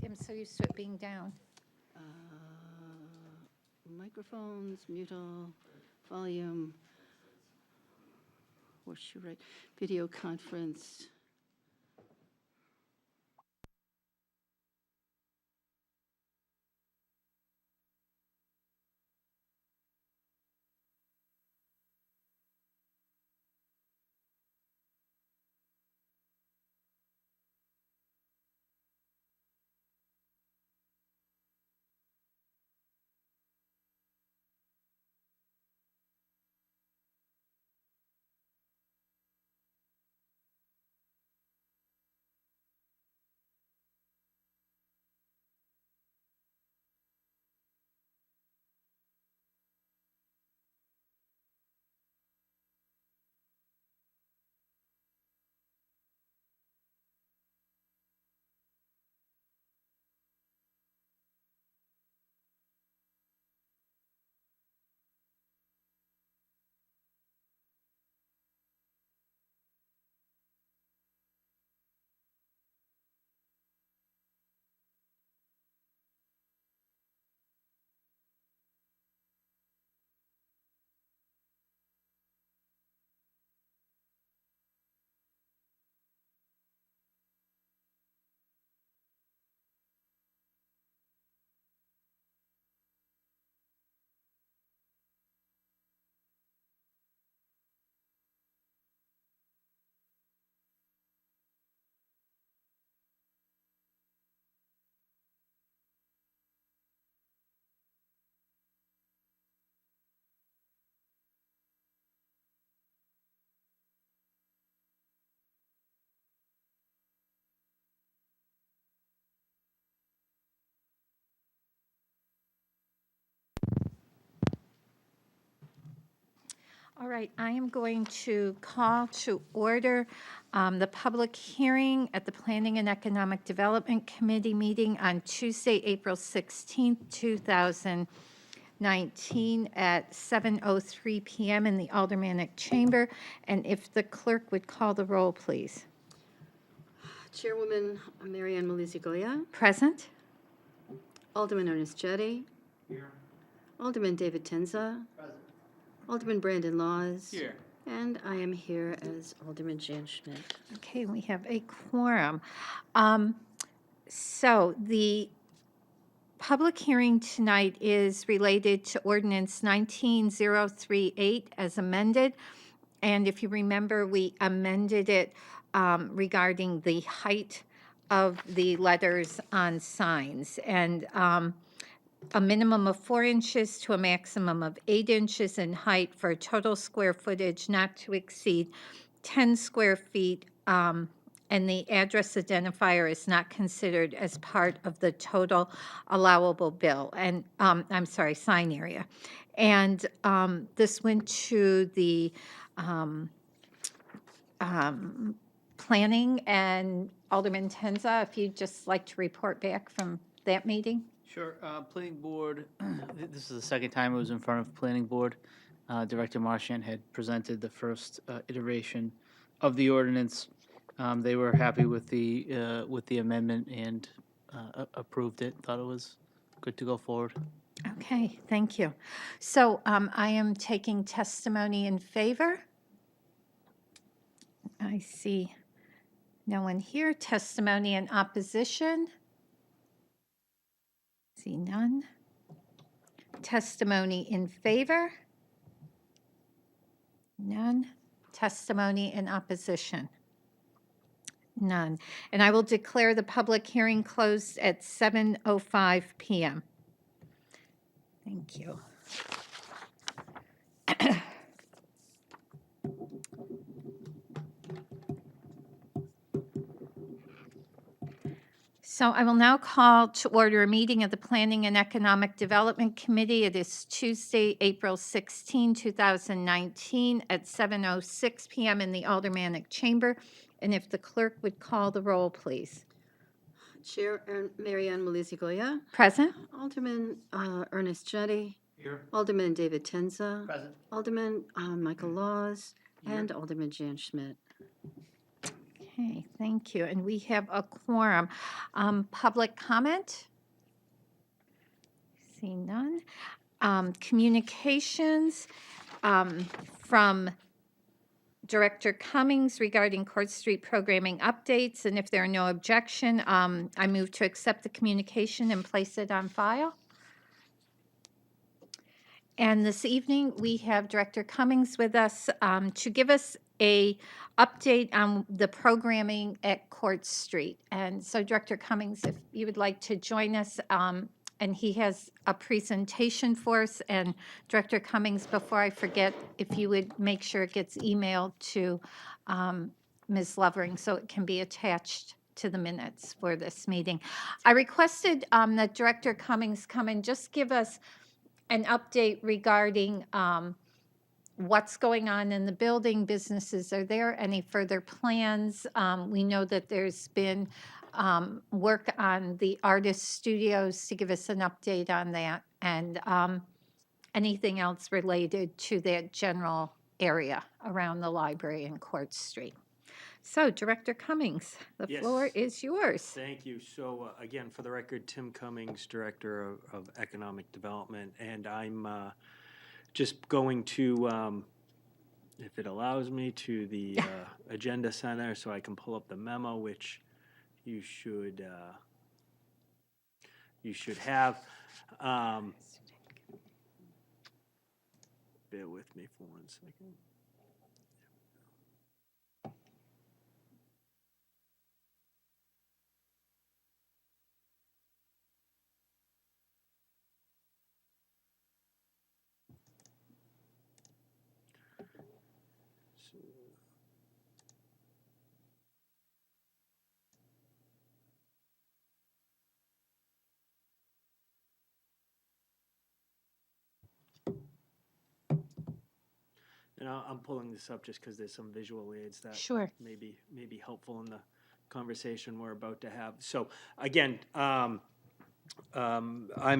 I'm so used to it being down. Microphones, mute all, volume, horseshoe right, video conference. All right, I am going to call to order the public hearing at the Planning and Economic Development Committee meeting on Tuesday, April 16th, 2019 at 7:03 PM in the Aldermanic Chamber. And if the clerk would call the roll, please. Chairwoman Mary Ann Malisi Goya, Present? Alderman Ernest Jettie. Here. Alderman David Tenza. Present. Alderman Brandon Laws. Here. And I am here as Alderman Jan Schmidt. Okay, we have a quorum. So the public hearing tonight is related to ordinance 19038 as amended. And if you remember, we amended it regarding the height of the letters on signs. And a minimum of 4 inches to a maximum of 8 inches in height for a total square footage not to exceed 10 square feet, and the address identifier is not considered as part of the total allowable bill, and, I'm sorry, sign area. And this went to the planning, and Alderman Tenza, if you'd just like to report back from that meeting. Sure. Planning Board, this is the second time it was in front of Planning Board. Director Marchand had presented the first iteration of the ordinance. They were happy with the amendment and approved it, thought it was good to go forward. Okay, thank you. So I am taking testimony in favor. I see no one here. Testimony in opposition. See none. Testimony in favor. None. Testimony in opposition. None. And I will declare the public hearing closed at 7:05 PM. Thank you. So I will now call to order a meeting of the Planning and Economic Development Committee. It is Tuesday, April 16, 2019 at 7:06 PM in the Aldermanic Chamber. And if the clerk would call the roll, please. Chair Mary Ann Malisi Goya, Present? Alderman Ernest Jettie. Here. Alderman David Tenza. Present. Alderman Michael Laws. And Alderman Jan Schmidt. Okay, thank you. And we have a quorum. Public comment? See none. Communications from Director Cummings regarding Court Street programming updates. And if there are no objection, I move to accept the communication and place it on file. And this evening, we have Director Cummings with us to give us a update on the programming at Court Street. And so Director Cummings, if you would like to join us, and he has a presentation for us. And Director Cummings, before I forget, if you would make sure it gets emailed to Ms. Lovering so it can be attached to the minutes for this meeting. I requested that Director Cummings come and just give us an update regarding what's going on in the building, businesses. Are there any further plans? We know that there's been work on the artist studios, to give us an update on that, and anything else related to that general area around the library and Court Street. So, Director Cummings, the floor Yes. is yours. Thank you. So again, for the record, Tim Cummings, Director of Economic Development, and I'm just going to, if it allows me, to the Agenda Center so I can pull up the memo, which you should have. Bear with me for 1 second. And I'm pulling this up just because there's some visual aids that Sure. may be helpful in the conversation we're about to have. So again, I'm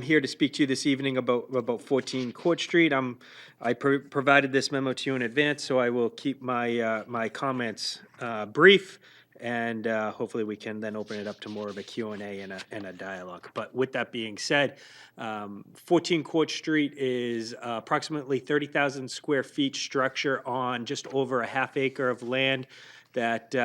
here to speak to you this evening about 14 Court Street. I provided this memo to you in advance, so I will keep my comments brief, and hopefully we can then open it up to more of a Q&A and a dialogue. But with that being said, 14 Court Street is approximately 30,000 square feet structure on just over a half acre of land that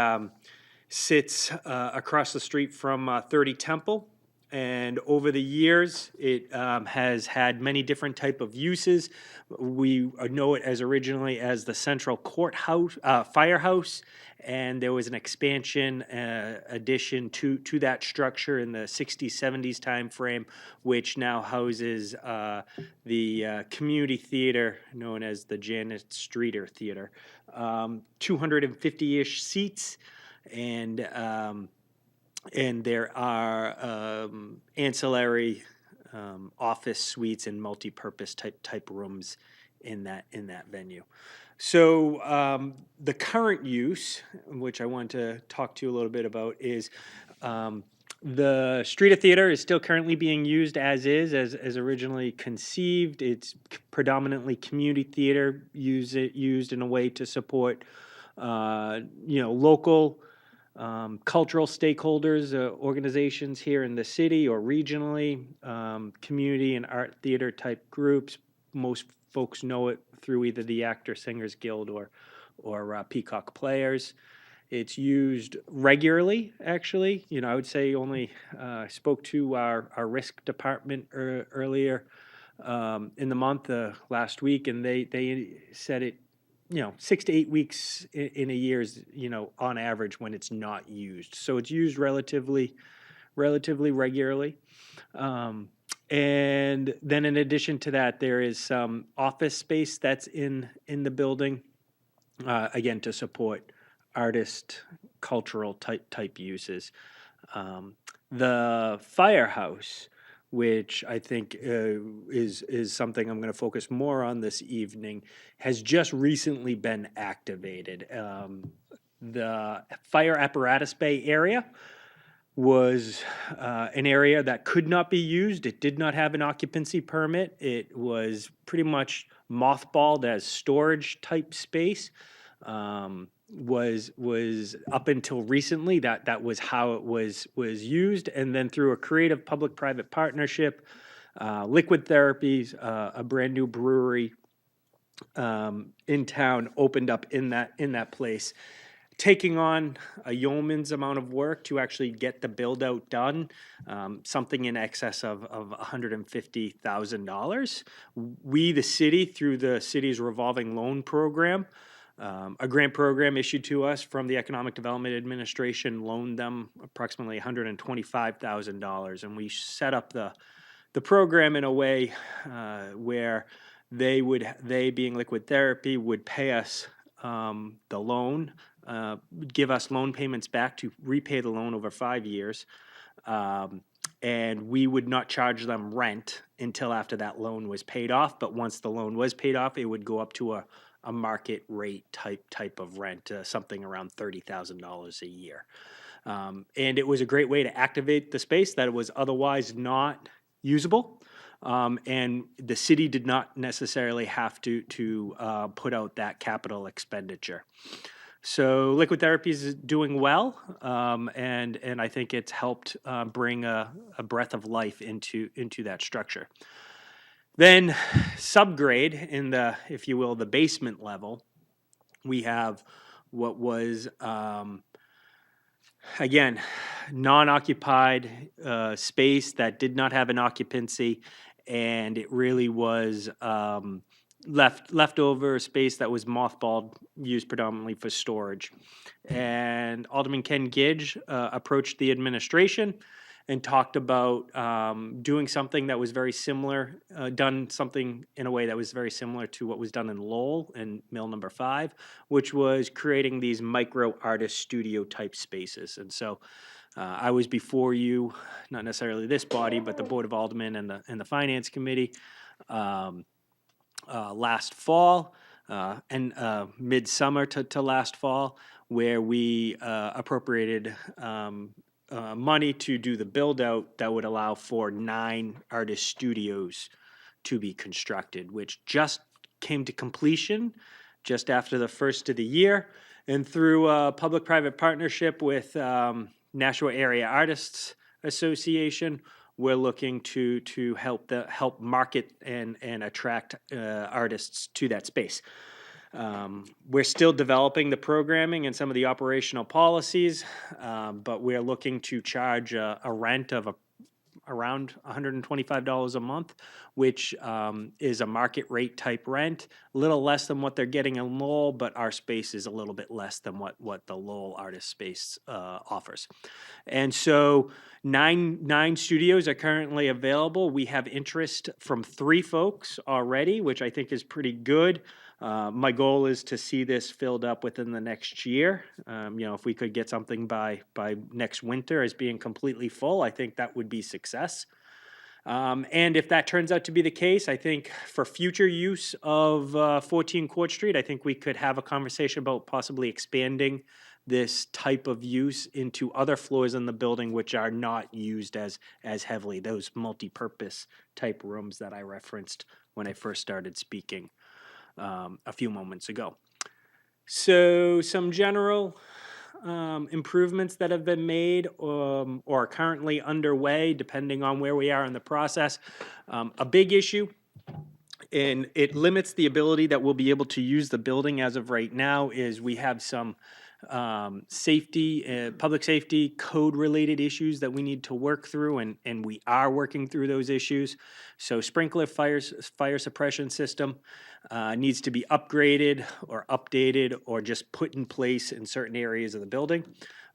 sits across the street from 30 Temple. And over the years, it has had many different type of uses. We know it as originally as the Central Courthouse, Firehouse, and there was an expansion addition to that structure in the 60s, 70s timeframe, which now houses the community theater known as the Janet Streeter Theater. 250-ish seats, and there are ancillary office suites and multi-purpose type rooms in that venue. So the current use, which I want to talk to you a little bit about, is the Streeter Theater is still currently being used as originally conceived. It's predominantly community theater, used in a way to support local cultural stakeholders, organizations here in the city or regionally, community and art theater type groups. Most folks know it through either the Actor Singers Guild or Peacock Players. It's used regularly, actually. I would say only spoke to our risk department earlier in the month, last week, and they said it 6 to 8 weeks in a year is, on average when it's not used. So it's used relatively regularly. And then in addition to that, there is some office space that's in the building, again, to support artist, cultural type uses. The firehouse, which I think is something I'm going to focus more on this evening, has just recently been activated. The fire apparatus bay area was an area that could not be used. It did not have an occupancy permit. It was pretty much mothballed as storage type space. was up until recently that was how it was used, and then through a creative public-private partnership, Liquid Therapies, a brand new brewery in town opened up in that place, taking on a yeoman's amount of work to actually get the build out done, something in excess of $150,000. We, the city, through the city's revolving loan program, a grant program issued to us from the Economic Development Administration, loaned them approximately $125,000, and we set up the program in a way where they being Liquid Therapy would pay us the loan, give us loan payments back to repay the loan over 5 years, and we would not charge them rent until after that loan was paid off. But once the loan was paid off, it would go up to a market rate type of rent, something around $30,000 a year. And it was a great way to activate the space that was otherwise not usable. And the city did not necessarily have to put out that capital expenditure. So Liquid Therapy is doing well, and I think it's helped bring a breath of life into that structure. Then subgrade in the, if you will, the basement level, we have what was again, non-occupied space that did not have an occupancy, and it really was leftover space that was mothballed, used predominantly for storage. And Alderman Ken Gidge approached the administration and talked about doing something that was very similar, done something in a way that was very similar to what was done in Lowell and Mill Number 5, which was creating these micro artist studio type spaces. And so I was before you, not necessarily this body, but the Board of Aldermen and the Finance Committee last fall and midsummer to last fall, where we appropriated money to do the build out that would allow for 9 artist studios to be constructed, which just came to completion just after the first of the year. And through a public-private partnership with Nashua Area Artists Association, we're looking to help market and attract artists to that space. We're still developing the programming and some of the operational policies, but we're looking to charge a rent of around $125 a month, which is a market rate type rent, a little less than what they're getting in Lowell, but our space is a little bit less than what the Lowell artist space offers. And so nine studios are currently available. We have interest from 3 folks already, which I think is pretty good. My goal is to see this filled up within the next year. If we could get something by next winter as being completely full, I think that would be success. And if that turns out to be the case, I think for future use of 14 Court Street, I think we could have a conversation about possibly expanding this type of use into other floors in the building which are not used as heavily, those multi-purpose type rooms that I referenced when I first started speaking a few moments ago. So some general improvements that have been made or are currently underway, depending on where we are in the process. A big issue, and it limits the ability that we'll be able to use the building as of right now, is we have some safety, public safety, code-related issues that we need to work through, and we are working through those issues. So sprinkler fire suppression system needs to be upgraded or updated or just put in place in certain areas of the building.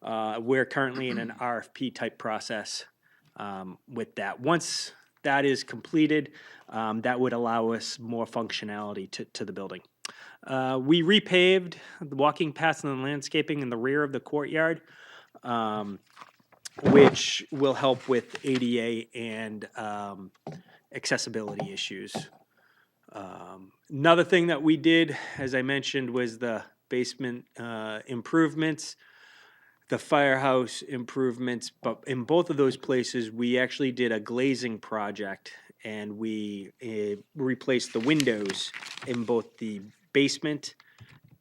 We're currently in an RFP type process with that. Once that is completed, that would allow us more functionality to the building. We repaved the walking paths and the landscaping in the rear of the courtyard, which will help with ADA and accessibility issues. Another thing that we did, as I mentioned, was the basement improvements, the firehouse improvements, but in both of those places, we actually did a glazing project, and we replaced the windows in both the basement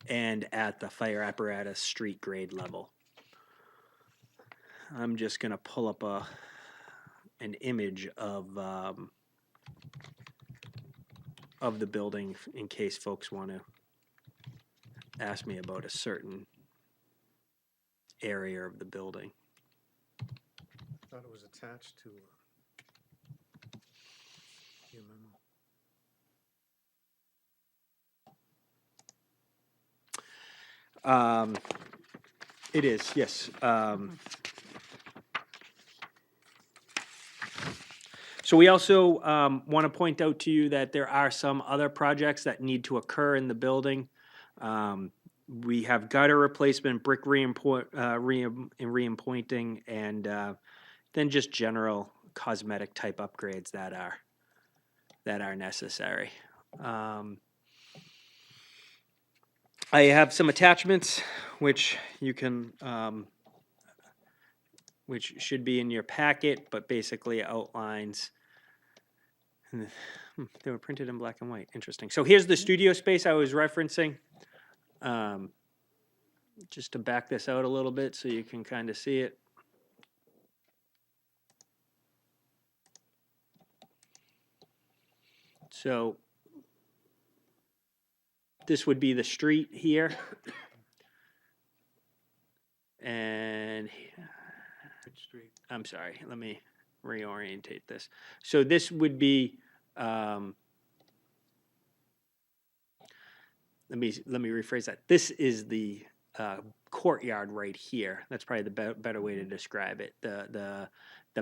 and at the fire apparatus street grade level. I'm just going to pull up an image of the building in case folks want to ask me about a certain area of the building. Thought it was attached to your memo. It is, yes. So we also want to point out to you that there are some other projects that need to occur in the building. We have gutter replacement, brick reappointing, and then just general cosmetic type upgrades that are necessary. I have some attachments which you can which should be in your packet, but basically outlines. They were printed in black and white. Interesting. So here's the studio space I was referencing. Just to back this out a little bit so you can kind of see it. So this would be the street here. And Which street? I'm sorry, let me reorientate this. So this would be, let me rephrase that. This is the courtyard right here. That's probably the better way to describe it. The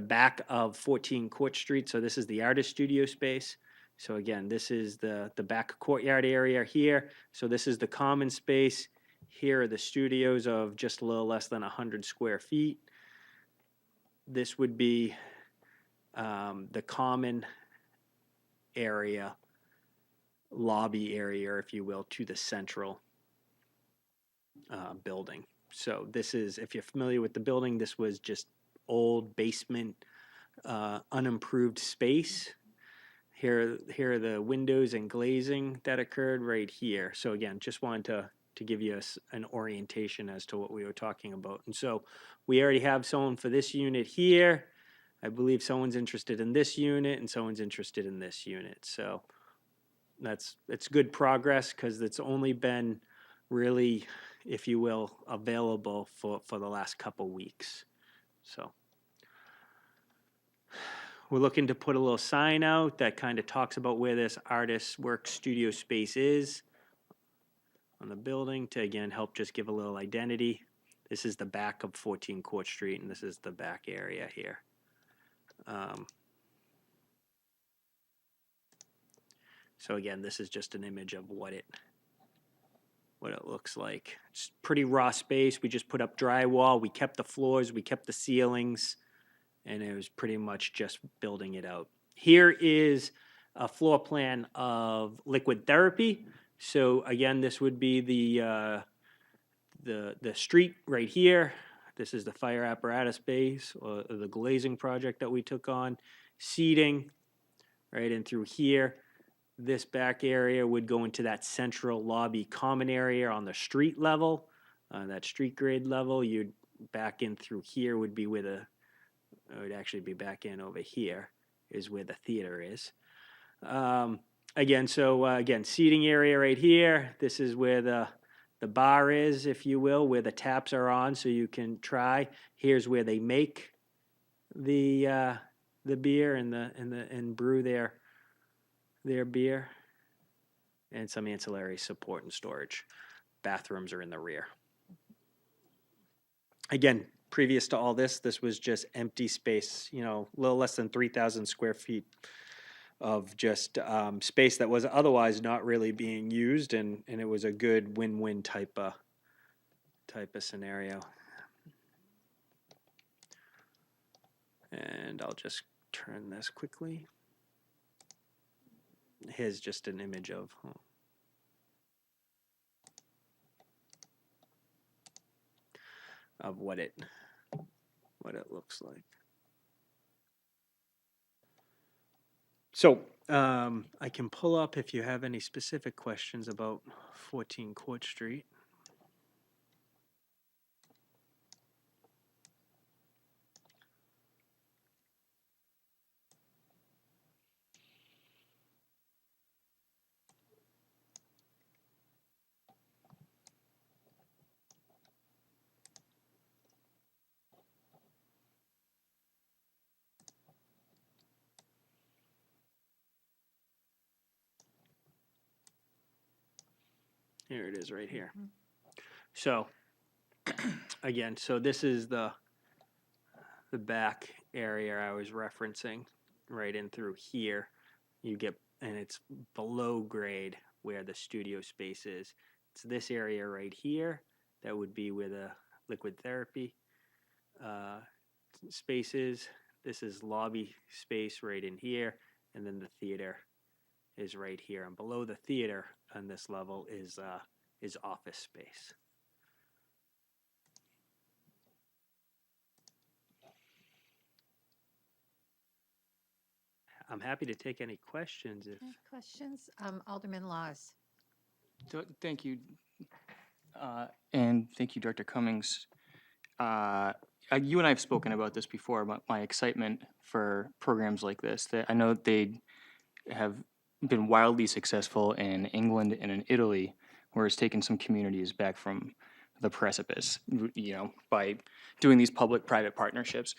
back of 14 Court Street. So this is the artist studio space. So again, this is the back courtyard area here. So this is the common space. Here are the studios of just a little less than 100 square feet. This would be the common area, lobby area, if you will, to the central building. So this is, if you're familiar with the building, this was just old basement, unimproved space. Here are the windows and glazing that occurred right here. So again, just wanted to give you an orientation as to what we were talking about. And so we already have someone for this unit here. I believe someone's interested in this unit and someone's interested in this unit. So it's good progress because it's only been really, if you will, available for the last couple weeks. So we're looking to put a little sign out that kind of talks about where this artist work studio space is on the building to, again, help just give a little identity. This is the back of 14 Court Street, and this is the back area here. So again, this is just an image of what it looks like. It's pretty raw space. We just put up drywall. We kept the floors. We kept the ceilings. And it was pretty much just building it out. Here is a floor plan of liquid therapy. So again, this would be the street right here. This is the fire apparatus base or the glazing project that we took on. Seating right in through here. This back area would go into that central lobby common area on the street level, that street grade level. You'd back in through here would be where it would actually be back in over here is where the theater is. Again, seating area right here. This is where the bar is, if you will, where the taps are on, so you can try. Here's where they make the beer and brew their beer, and some ancillary support and storage. Bathrooms are in the rear. Again, previous to all this, this was just empty space, a little less than 3,000 square feet of just space that was otherwise not really being used, and it was a good win-win type of scenario. And I'll just turn this quickly. Here's just an image of what it looks like. So I can pull up if you have any specific questions about 14 Court Street. Here it is right here. So again, so this is the back area I was referencing right in through here. You get, and it's below grade where the studio space is. It's this area right here. That would be where the liquid therapy uh, space is. This is lobby space right in here. And then the theater is right here. And below the theater on this level is office space. I'm happy to take any questions if. Any questions? Alderman Laws. Thank you. And thank you, Director Cummings. You and I have spoken about this before, about my excitement for programs like this. That I know they have been wildly successful in England and in Italy, where it's taken some communities back from the precipice, by doing these public-private partnerships.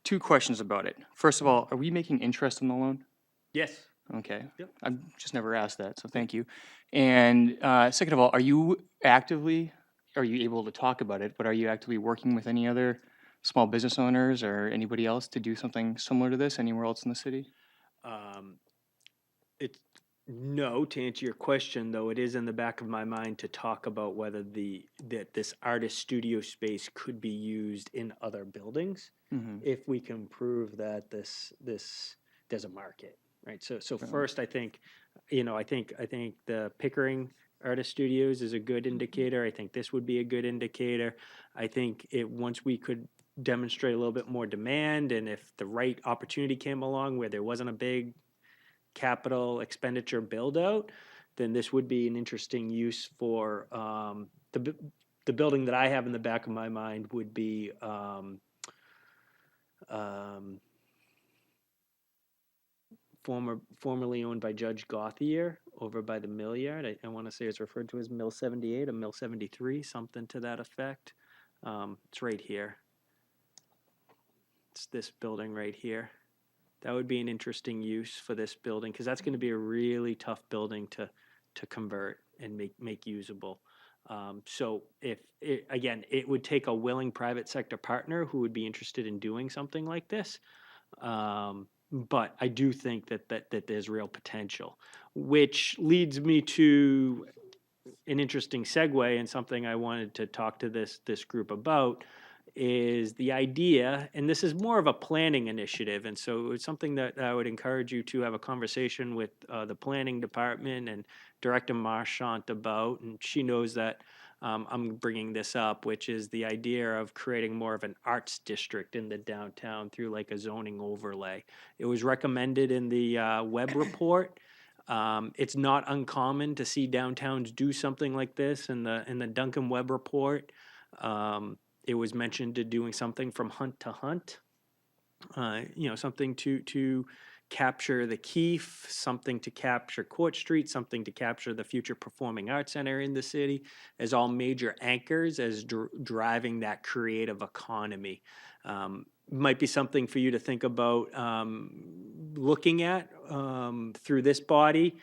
Two questions about it. First of all, are we making interest in the loan? Yes. Okay. Yep. I've just never asked that, so thank you. And second of all, are you able to talk about it, but are you actively working with any other small business owners or anybody else to do something similar to this anywhere else in the city? It's no, to answer your question, though, it is in the back of my mind to talk about whether that this artist studio space could be used in other buildings Mhm. if we can prove that this there's a market, right? So first, I think, I think the Pickering Artist Studios is a good indicator. I think this would be a good indicator. I think once we could demonstrate a little bit more demand, and if the right opportunity came along where there wasn't a big capital expenditure build out, then this would be an interesting use for the building that I have in the back of my mind would be formerly owned by Judge Gauthier over by the mill yard. I want to say it's referred to as Mill 78 or Mill 73, something to that effect. It's right here. It's this building right here. That would be an interesting use for this building because that's going to be a really tough building to convert and make usable. So again, it would take a willing private sector partner who would be interested in doing something like this. But I do think that there's real potential, which leads me to an interesting segue and something I wanted to talk to this group about is the idea, and this is more of a planning initiative, and so it's something that I would encourage you to have a conversation with the planning department and Director Marchant about, and she knows that I'm bringing this up, which is the idea of creating more of an arts district in the downtown through like a zoning overlay. It was recommended in the web report. It's not uncommon to see downtowns do something like this in the Duncan Webb report. It was mentioned to doing something from hunt to hunt, something to capture the Keefe, something to capture Court Street, something to capture the future performing arts center in the city as all major anchors as driving that creative economy. Might be something for you to think about looking at through this body,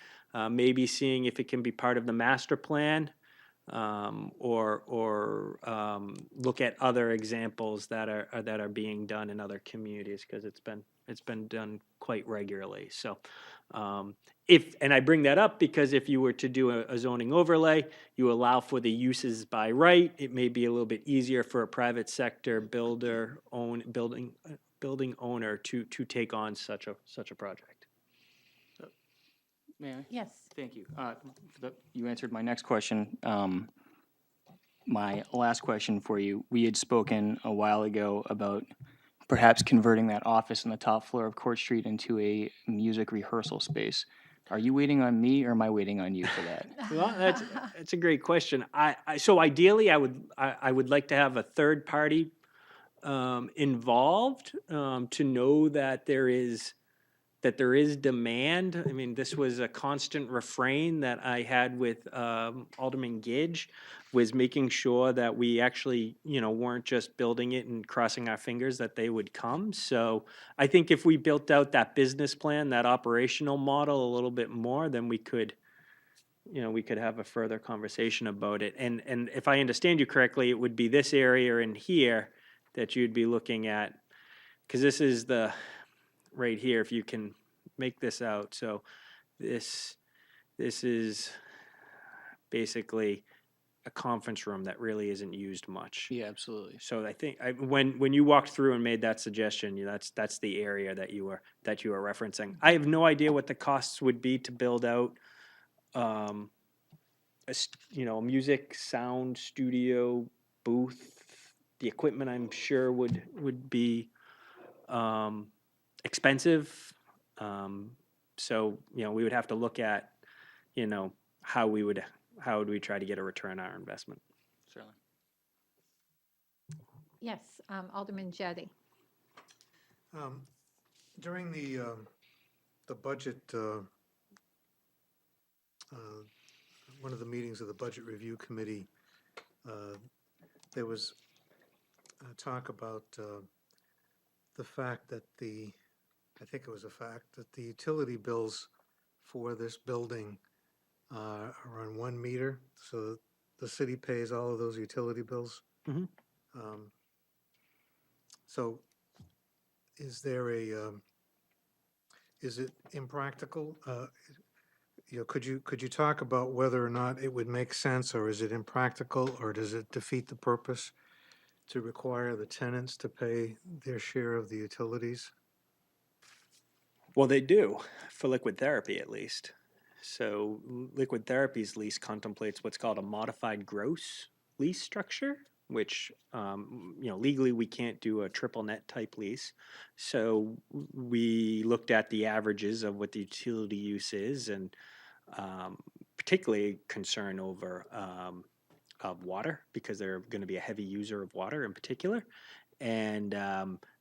maybe seeing if it can be part of the master plan. Or look at other examples that are being done in other communities because it's been done quite regularly. So and I bring that up because if you were to do a zoning overlay, you allow for the uses by right. It may be a little bit easier for a private sector building owner to take on such a project. May I? Yes. Thank you. You answered my next question. My last question for you, we had spoken a while ago about perhaps converting that office on the top floor of Court Street into a music rehearsal space. Are you waiting on me or am I waiting on you for that? Well, that's a great question. So ideally, I would like to have a third party involved to know that there is demand. I mean, this was a constant refrain that I had with Alderman Gidge, was making sure that we actually, weren't just building it and crossing our fingers that they would come. So I think if we built out that business plan, that operational model a little bit more, then we could we could have a further conversation about it. And if I understand you correctly, it would be this area in here that you'd be looking at, because this is the, right here, if you can make this out. So this is basically a conference room that really isn't used much. Yeah, absolutely. So I think when you walked through and made that suggestion, that's the area that you were referencing. I have no idea what the costs would be to build out, a music sound studio booth. The equipment, I'm sure, would be expensive. So we would have to look at how would we try to get a return on our investment. Certainly. Yes, Alderman Jettie. During the budget, one of the meetings of the Budget Review Committee, there was talk about the fact that I think it was a fact that the utility bills for this building are on 1 meter, so the city pays all of those utility bills. Mhm. So is there is it impractical? Could you talk about whether or not it would make sense, or is it impractical, or does it defeat the purpose to require the tenants to pay their share of the utilities? Well, they do for liquid therapy, at least. So liquid therapy's lease contemplates what's called a modified gross lease structure, which legally we can't do a triple net type lease. So we looked at the averages of what the utility use is, and particularly concern over of water, because they're going to be a heavy user of water in particular, and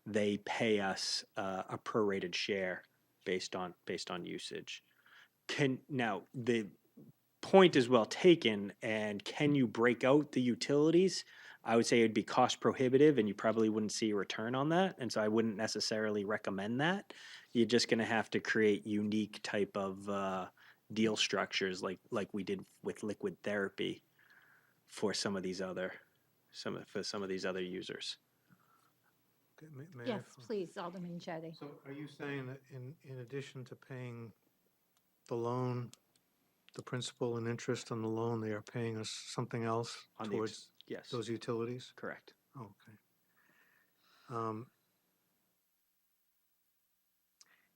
they pay us a prorated share based on usage. Now the point is well taken, and can you break out the utilities? I would say it'd be cost prohibitive, and you probably wouldn't see a return on that, and so I wouldn't necessarily recommend that. You're just going to have to create unique type of deal structures like we did with liquid therapy for some of these other users. Okay, may I Yes, please, Alderman Jettie. So are you saying that in addition to paying the loan, the principal and interest on the loan, they are paying us something else On towards yes, those utilities? correct. Okay.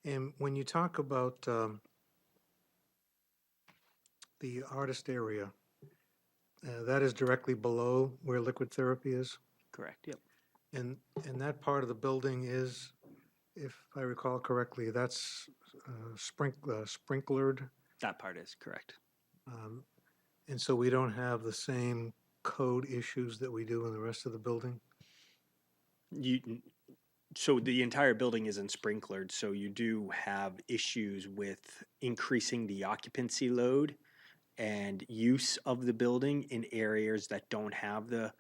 And when you talk about the artist area, that is directly below where liquid therapy is? Correct. Yep. And that part of the building is, if I recall correctly, that's sprinklered. That part is correct. And so we don't have the same code issues that we do in the rest of the building? So the entire building isn't sprinklered, so you do have issues with increasing the occupancy load and use of the building in areas that don't have the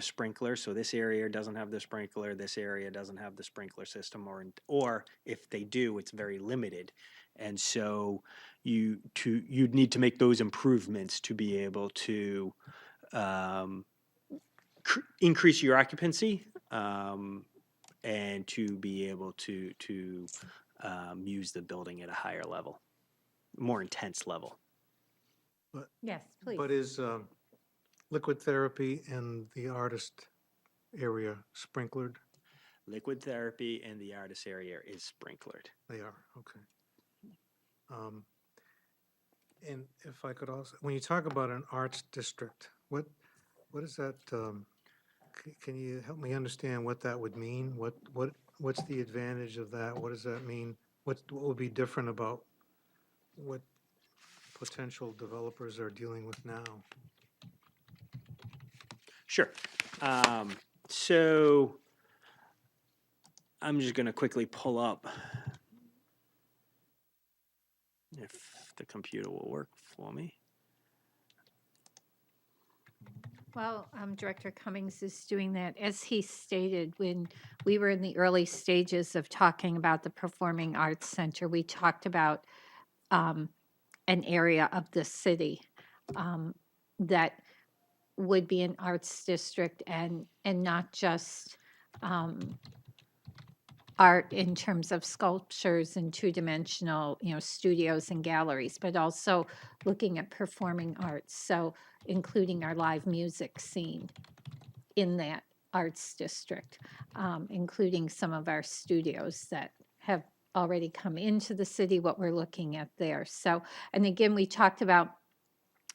sprinkler. So this area doesn't have the sprinkler, this area doesn't have the sprinkler system, or if they do, it's very limited. And so you'd need to make those improvements to be able to increase your occupancy, and to be able to use the building at a higher level, more intense level. Yes, please. But is liquid therapy and the artist area sprinklered? Liquid therapy and the artist area is sprinklered. They are, okay. And if I could also, when you talk about an arts district, what is that? Can you help me understand what that would mean? What's the advantage of that? What does that mean? What would be different about what potential developers are dealing with now? Sure. So I'm just going to quickly pull up if the computer will work for me. Well, Director Cummings is doing that. As he stated, when we were in the early stages of talking about the Performing Arts Center, we talked about an area of the city that would be an arts district and not just art in terms of sculptures and two-dimensional, studios and galleries, but also looking at performing arts. So including our live music scene in that arts district, including some of our studios that have already come into the city, what we're looking at there. So, and again, we talked about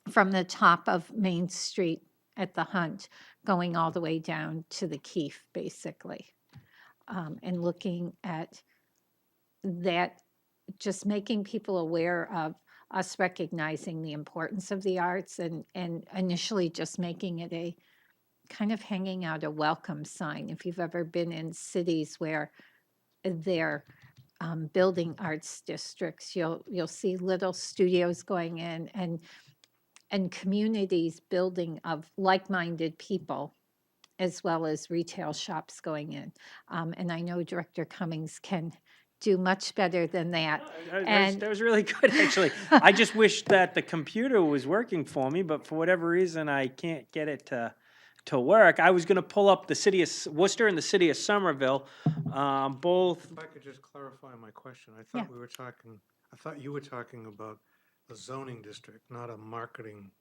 from the top of Main Street at the Hunt, going all the way down to the Keefe, basically. And looking at that, just making people aware of us recognizing the importance of the arts and initially just making it a kind of hanging out a welcome sign. If you've ever been in cities where they're building arts districts, you'll see little studios going in and communities building of like-minded people, as well as retail shops going in. And I know Director Cummings can do much better than that. And That was really good, actually. I just wish that the computer was working for me, but for whatever reason, I can't get it to work. I was going to pull up the city of Worcester and the city of Somerville, both. If I could just clarify my question, I Yeah. thought I thought you were talking about a zoning district, not a marketing.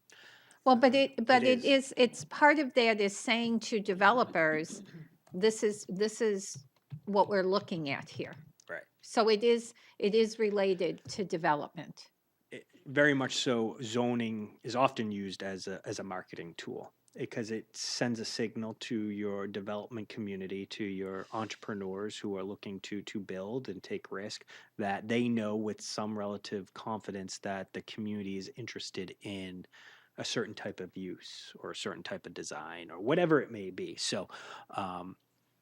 well, but it is. is, it's part of that is saying to developers, this is what we're looking at here. Right. So it is related to development. Very much so. Zoning is often used as a marketing tool because it sends a signal to your development community, to your entrepreneurs who are looking to build and take risk, that they know with some relative confidence that the community is interested in a certain type of use or a certain type of design or whatever it may be. So,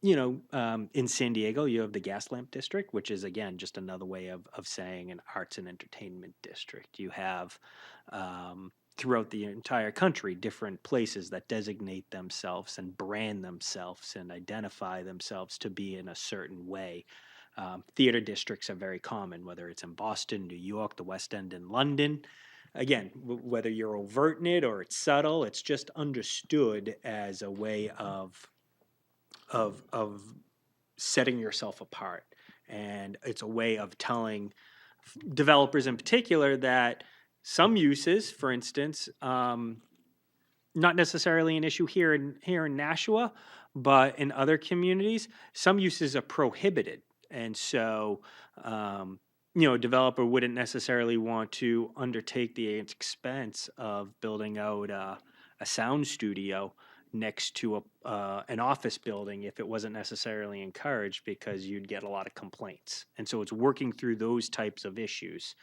in San Diego, you have the Gas Lamp District, which is, again, just another way of saying an arts and entertainment district. You have, throughout the entire country, different places that designate themselves and brand themselves and identify themselves to be in a certain way. Theater districts are very common, whether it's in Boston, New York, the West End, and London. Again, whether you're overt in it or it's subtle, it's just understood as a way of setting yourself apart, and it's a way of telling developers in particular that some uses, for instance, not necessarily an issue here in Nashua, but in other communities, some uses are prohibited, and so a developer wouldn't necessarily want to undertake the expense of building out a sound studio next to an office building if it wasn't necessarily encouraged, because you'd get a lot of complaints. And so it's working through those types of issues.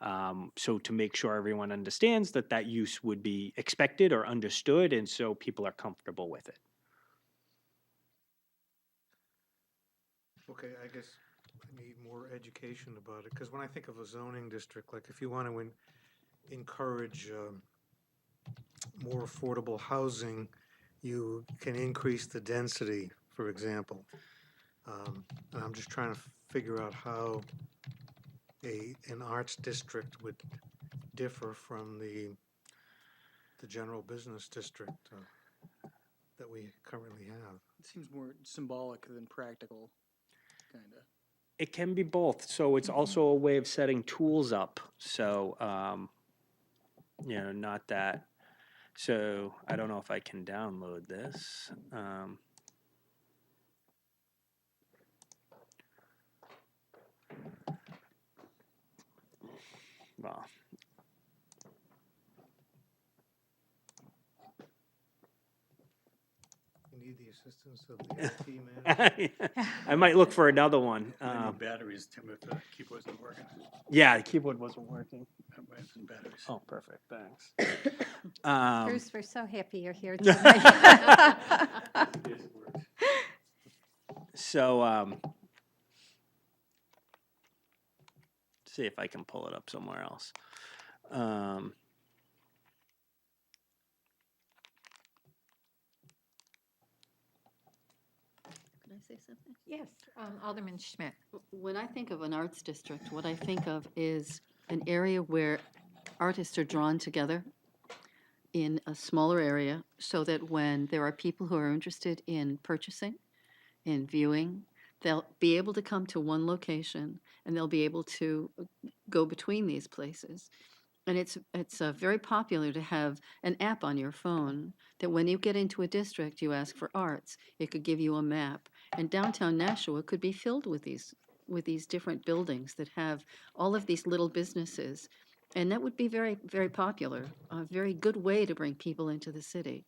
So to make sure everyone understands that use would be expected or understood, and so people are comfortable with it. Okay, I guess I need more education about it, because when I think of a zoning district, like if you want to encourage more affordable housing, you can increase the density, for example. And I'm just trying to figure out how an arts district would differ from the general business district that we currently have. It seems more symbolic than practical, kind of. It can be both. So it's also a way of setting tools up. So, not that. So I don't know if I can download this. Well, You need the assistance of the IT man. I might look for another one. I need batteries, Tim, if the keyboard isn't working. Yeah, the keyboard wasn't working. I have some batteries. Oh, perfect. Thanks. Bruce, we're so happy you're here tonight. Yes, it works. So, see if I can pull it up somewhere else. Could I say something? Yes, Alderman Schmidt. When I think of an arts district, what I think of is an area where artists are drawn together, in a smaller area so that when there are people who are interested in purchasing, in viewing, they'll be able to come to one location and they'll be able to go between these places. And it's very popular to have an app on your phone that when you get into a district, you ask for arts. It could give you a map. And downtown Nashua could be filled with these different buildings that have all of these little businesses. And that would be very, very popular, a very good way to bring people into the city.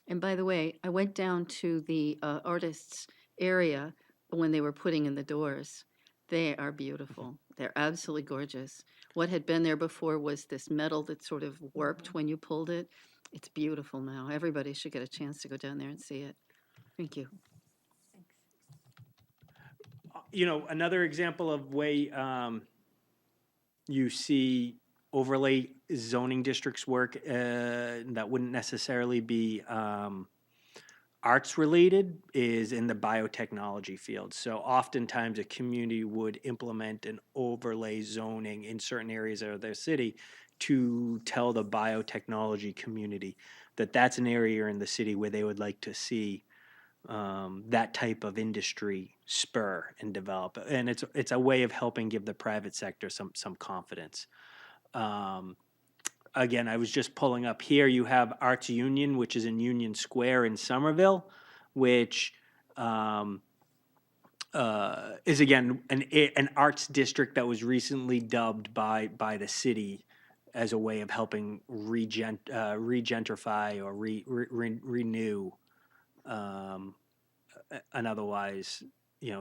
And by the way, I went down to the artists' area when they were putting in the doors. They are beautiful. They're absolutely gorgeous. What had been there before was this metal that sort of warped when you pulled it. It's beautiful now. Everybody should get a chance to go down there and see it. Thank you. You know, another example of way you see overlay zoning districts work that wouldn't necessarily be arts related is in the biotechnology field. So oftentimes a community would implement an overlay zoning in certain areas of their city to tell the biotechnology community that that's an area in the city where they would like to see that type of industry spur and develop. And it's a way of helping give the private sector some confidence. Again, I was just pulling up here. You have Arts Union, which is in Union Square in Somerville, which is again an arts district that was recently dubbed by the city as a way of helping regentrify or renew an otherwise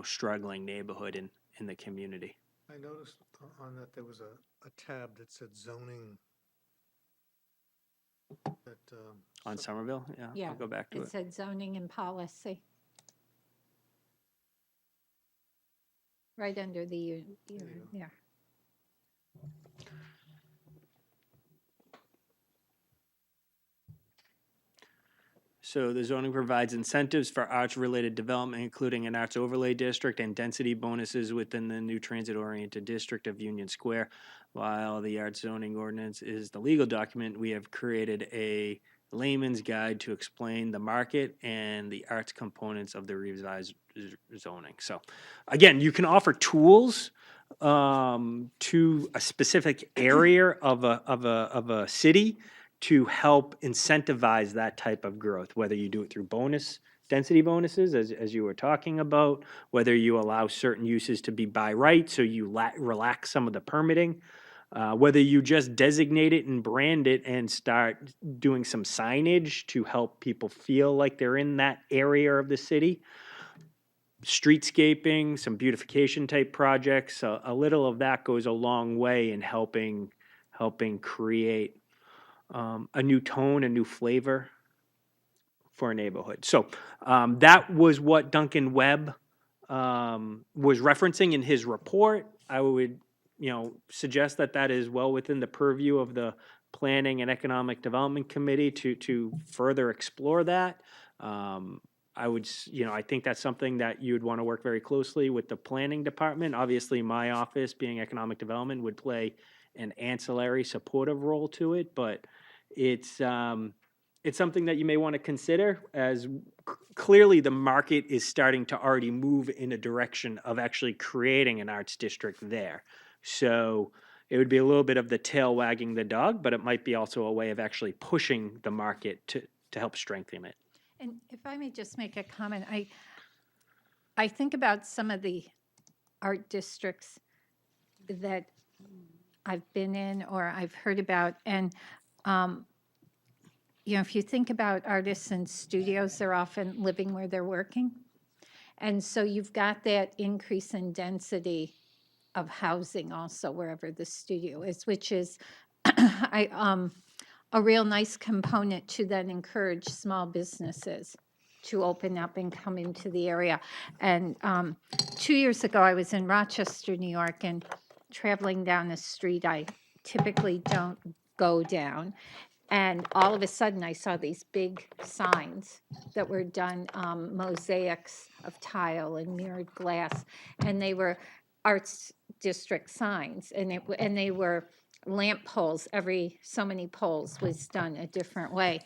struggling neighborhood in the community. I noticed on that there was a tab that said zoning. That, On Somerville, yeah, Yeah, I'll go back to it it. said zoning and policy. Right under the, yeah. So the zoning provides incentives for arts-related development, including an arts overlay district and density bonuses within the new transit-oriented district of Union Square. While the arts zoning ordinance is the legal document, we have created a layman's guide to explain the market and the arts components of the revised zoning. So, again, you can offer tools to a specific area of a city to help incentivize that type of growth, whether you do it through density bonuses, as you were talking about, whether you allow certain uses to be by right, so you relax some of the permitting, whether you just designate it and brand it and start doing some signage to help people feel like they're in that area of the city. Streetscaping, some beautification type projects, a little of that goes a long way in helping create a new tone, a new flavor for a neighborhood. So that was what Duncan Webb was referencing in his report. I would, suggest that is well within the purview of the Planning and Economic Development Committee to further explore that. I think that's something that you'd want to work very closely with the planning department. Obviously, my office, being economic development, would play an ancillary supportive role to it, but it's something that you may want to consider, as clearly the market is starting to already move in a direction of actually creating an arts district there. So it would be a little bit of the tail wagging the dog, but it might be also a way of actually pushing the market to help strengthen it. And if I may just make a comment, I think about some of the art districts that I've been in or I've heard about, and if you think about artists and studios, they're often living where they're working, and so you've got that increase in density of housing also wherever the studio is, which is a real nice component to then encourage small businesses to open up and come into the area. And 2 years ago, I was in Rochester, New York, and traveling down the street I typically don't go down. And all of a sudden, I saw these big signs that were done, mosaics of tile and mirrored glass, and they were arts district signs, and they were lamp poles, every so many poles was done a different way.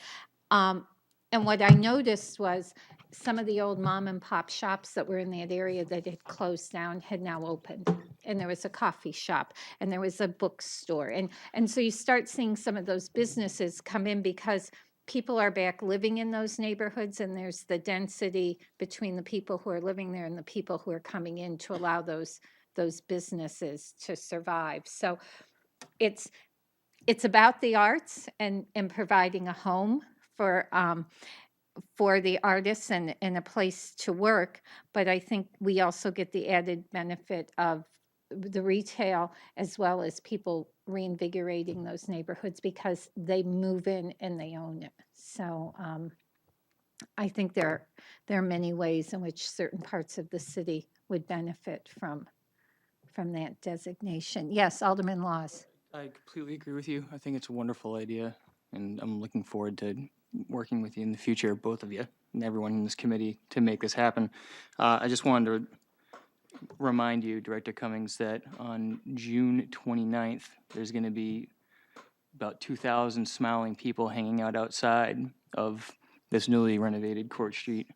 Um, and what I noticed was some of the old mom and pop shops that were in that area that had closed down had now opened. And there was a coffee shop and there was a bookstore. And so you start seeing some of those businesses come in because people are back living in those neighborhoods and there's the density between the people who are living there and the people who are coming in to allow those businesses to survive. So it's about the arts and providing a home for the artists and a place to work. But I think we also get the added benefit of the retail as well as people reinvigorating those neighborhoods because they move in and they own it. So I think there are many ways in which certain parts of the city would benefit from that designation. Yes, Alderman Laws. I completely agree with you. I think it's a wonderful idea, and I'm looking forward to working with you in the future, both of you and everyone in this committee, to make this happen. I just wanted to remind you, Director Cummings, that on June 29th, there's going to be about 2,000 smiling people hanging out outside of this newly renovated Court Street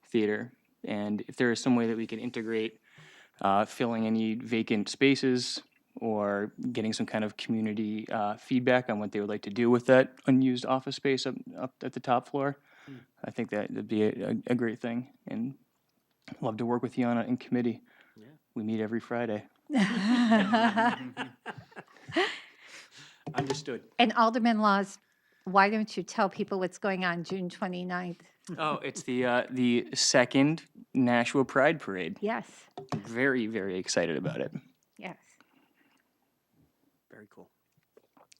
Theater. And if there is some way that we can integrate filling any vacant spaces or getting some kind of community feedback on what they would like to do with that unused office space up at the top floor, I think that would be a great thing. And love to work with you on it in committee. Yeah. We meet every Friday. Understood. And Alderman Laws, why don't you tell people what's going on June 29th? Oh, it's the second Nashua Pride Parade. Yes, Very, very excited about it. yes. Very cool.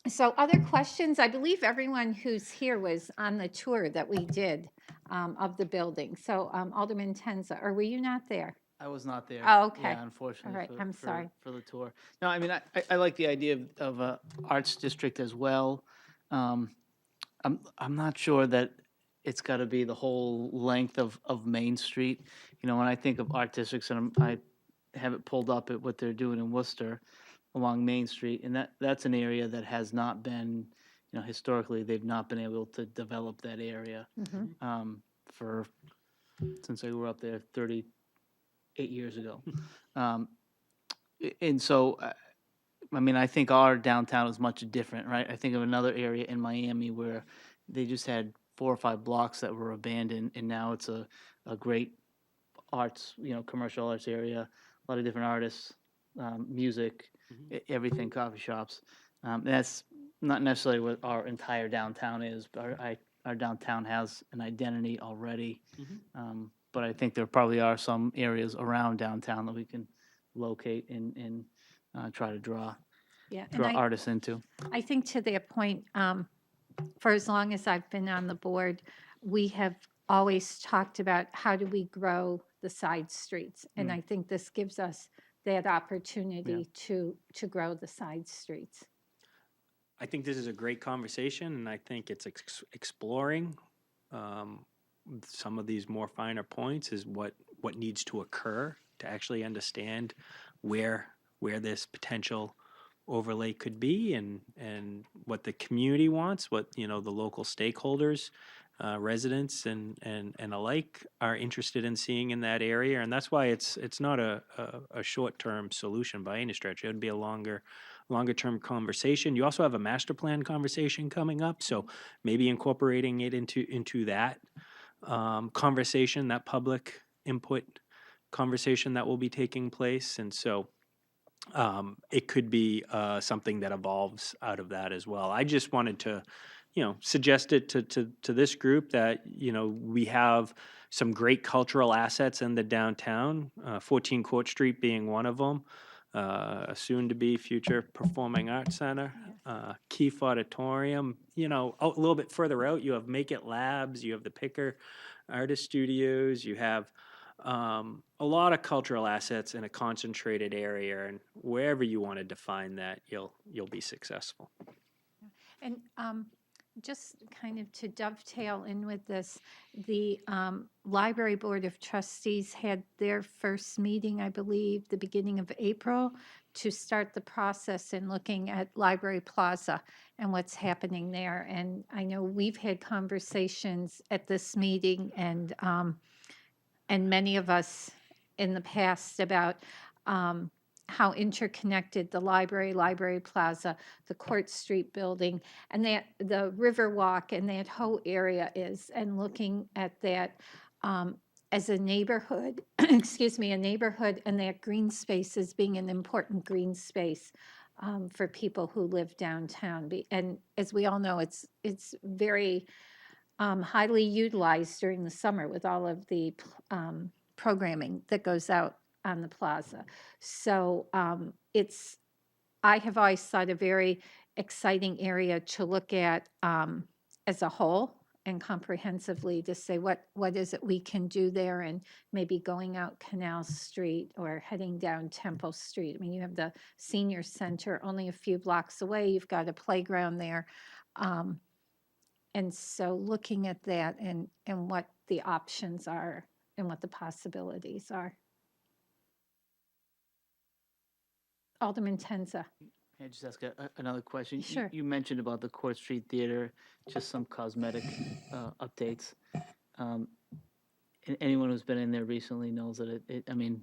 So other questions? I believe everyone who's here was on the tour that we did of the building. So Alderman Tenza, or were you not there? I was not there. Oh, okay. Yeah, unfortunately. All right, for, I'm for- sorry. For the tour. No, I mean, I like the idea of a arts district as well. I'm not sure that it's got to be the whole length of Main Street. You know, when I think of art districts, and I have it pulled up at what they're doing in Worcester along Main Street, and that's an area that has not been, you know, historically, they've not been able to develop that area for, since I grew up there 38 years ago. And so, I mean, I think our downtown is much different, right? I think of another area in Miami where they just had 4 or 5 blocks that were abandoned, and now it's a great arts, you know, commercial arts area, a lot of different artists, music, everything, coffee shops. That's not necessarily what our entire downtown is, but our downtown has an identity already. But I think there probably are some areas around downtown that we can locate and try to draw Yeah, and artists into. I think to that point, for as long as I've been on the board, we have always talked about how do we grow the side streets? And I think this gives us that opportunity to grow the side streets. I think this is a great conversation, and I think it's exploring some of these more finer points is what needs to occur to actually understand where this potential overlay could be and what the community wants, what, you know, the local stakeholders, residents and alike are interested in seeing in that area. And that's why it's not a short-term solution by any stretch. It would be a longer term conversation. You also have a master plan conversation coming up, so maybe incorporating it into that conversation, that public input conversation that will be taking place. And so it could be something that evolves out of that as well. I just wanted to, you know, suggest it to this group that, you know, we have some great cultural assets in the downtown, 14 Court Street being one of them, a soon-to-be future performing arts center, Keefe Auditorium. You know, a little bit further out, you have Make It Labs, you have the Picker Artist Studios, you have a lot of cultural assets in a concentrated area, and wherever you want to define that, you'll be successful. And just kind of to dovetail in with this, the Library Board of Trustees had their first meeting, I believe, the beginning of April, to start the process in looking at Library Plaza and what's happening there. And I know we've had conversations at this meeting and many of us in the past about how interconnected the Library Plaza, the Court Street building, and that the Riverwalk and that whole area is, and looking at that as a neighborhood, excuse me, a neighborhood, and that green space as being an important green space for people who live downtown. And as we all know, it's very highly utilized during the summer with all of the programming that goes out on the plaza. So I have always thought a very exciting area to look at as a whole and comprehensively to say what is it we can do there, and maybe going out Canal Street or heading down Temple Street. I mean, you have the senior center only a few blocks away. You've got a playground there. And so looking at that and what the options are and what the possibilities are. Alderman Tenza. May I just ask another question? Sure. You mentioned about the Court Street Theater, just some cosmetic updates. And anyone who's been in there recently knows that I mean,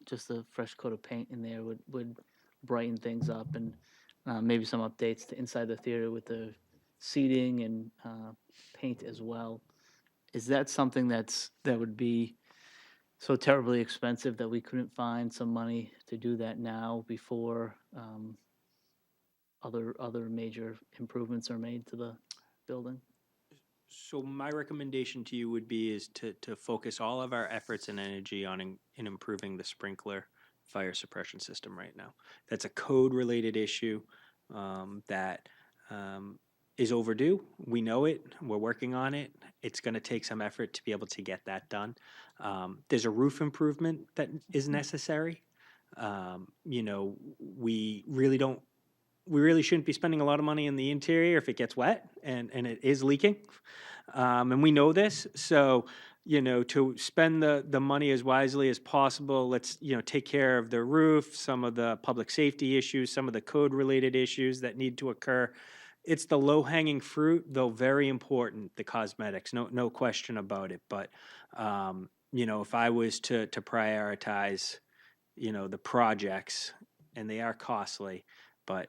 just a fresh coat of paint in there would brighten things up, and maybe some updates to inside the theater with the seating and paint as well. Is that something that would be so terribly expensive that we couldn't find some money to do that now before other major improvements are made to the building? So my recommendation to you would be is to focus all of our efforts and energy on in improving the sprinkler fire suppression system right now. That's a code-related issue that is overdue. We know it. We're working on it. It's going to take some effort to be able to get that done. There's a roof improvement that is necessary. You know, we really shouldn't be spending a lot of money in the interior if it gets wet and it is leaking. And we know this. So, you know, to spend the money as wisely as possible, let's, you know, take care of the roof, some of the public safety issues, some of the code related issues that need to occur. It's the low hanging fruit, though very important, the cosmetics, no question about it. But, you know, if I was to prioritize, you know, the projects, and they are costly, but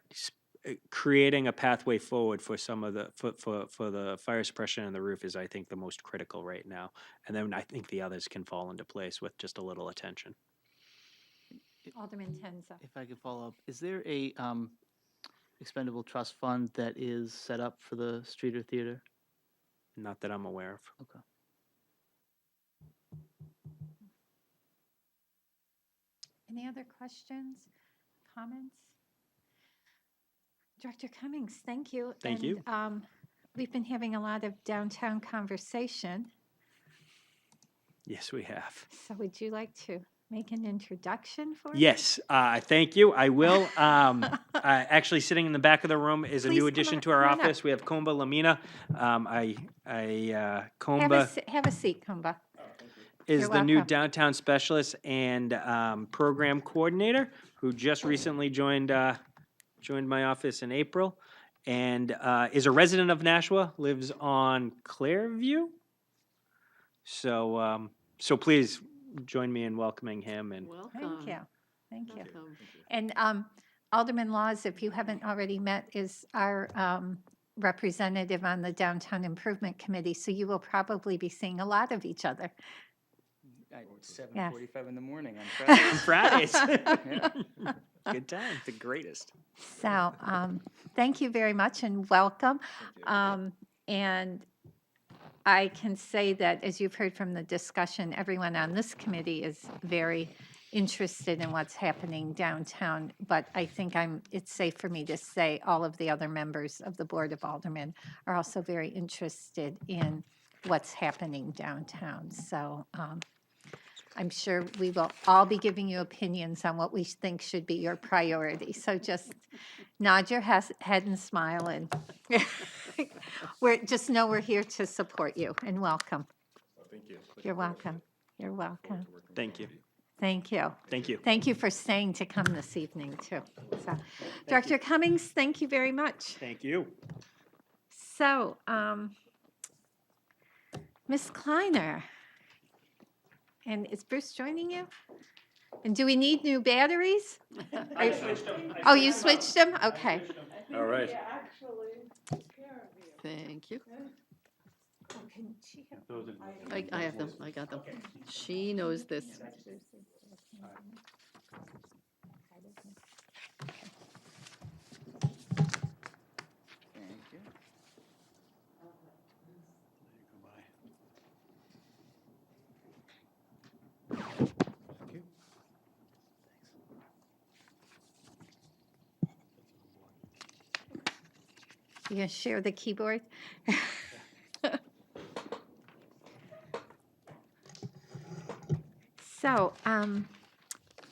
creating a pathway forward for some of the for the fire suppression and the roof is, I think, the most critical right now. And then I think the others can fall into place with just a little attention. Alderman Tenza. If I could follow up, is there a expendable trust fund that is set up for the Streeter Theater? Not that I'm aware of. Okay. Any other questions, comments? Director Cummings, thank you. Thank you. We've been having a lot of downtown conversation. Yes, we have. So would you like to make an introduction for us? Yes, thank you. I will. Actually, sitting in the back of the room is a Please new come addition on- to our come on up. office. We have Comba Lamina. Comba Have a seat, Kumba. is You're the new welcome. downtown specialist and program coordinator who just recently joined my office in April, and is a resident of Nashua, lives on Clairview. So so please join me in welcoming him. And Thank you. Thank you. Welcome. And Alderman Laws, if you haven't already met, is our representative on the Downtown Improvement Committee, so you will probably be seeing a lot of each other. At Yes. 7:45 in the morning on Fridays. Fridays. Yeah, Good time. the greatest. So thank you very much and welcome. And I can say that, as you've heard from the discussion, everyone on this committee is very interested in what's happening downtown. But I think it's safe for me to say all of the other members of the Board of Aldermen are also very interested in what's happening downtown. So I'm sure we will all be giving you opinions on what we think should be your priority. So just nod your head and smile, and just know we're here to support you, and welcome. Thank you. You're welcome. You're welcome. Thank you. Thank you. Thank you. Thank you for staying to come this evening, too. So, Director Cummings, thank you very much. Thank you. So, Ms. Kleiner, and is Bruce joining you? And do we need new batteries? I switched them. Oh, you switched them? Okay. All right. Thank you. Those are- I have them, I got them. She knows this. Thank you. You gonna share the keyboard? So,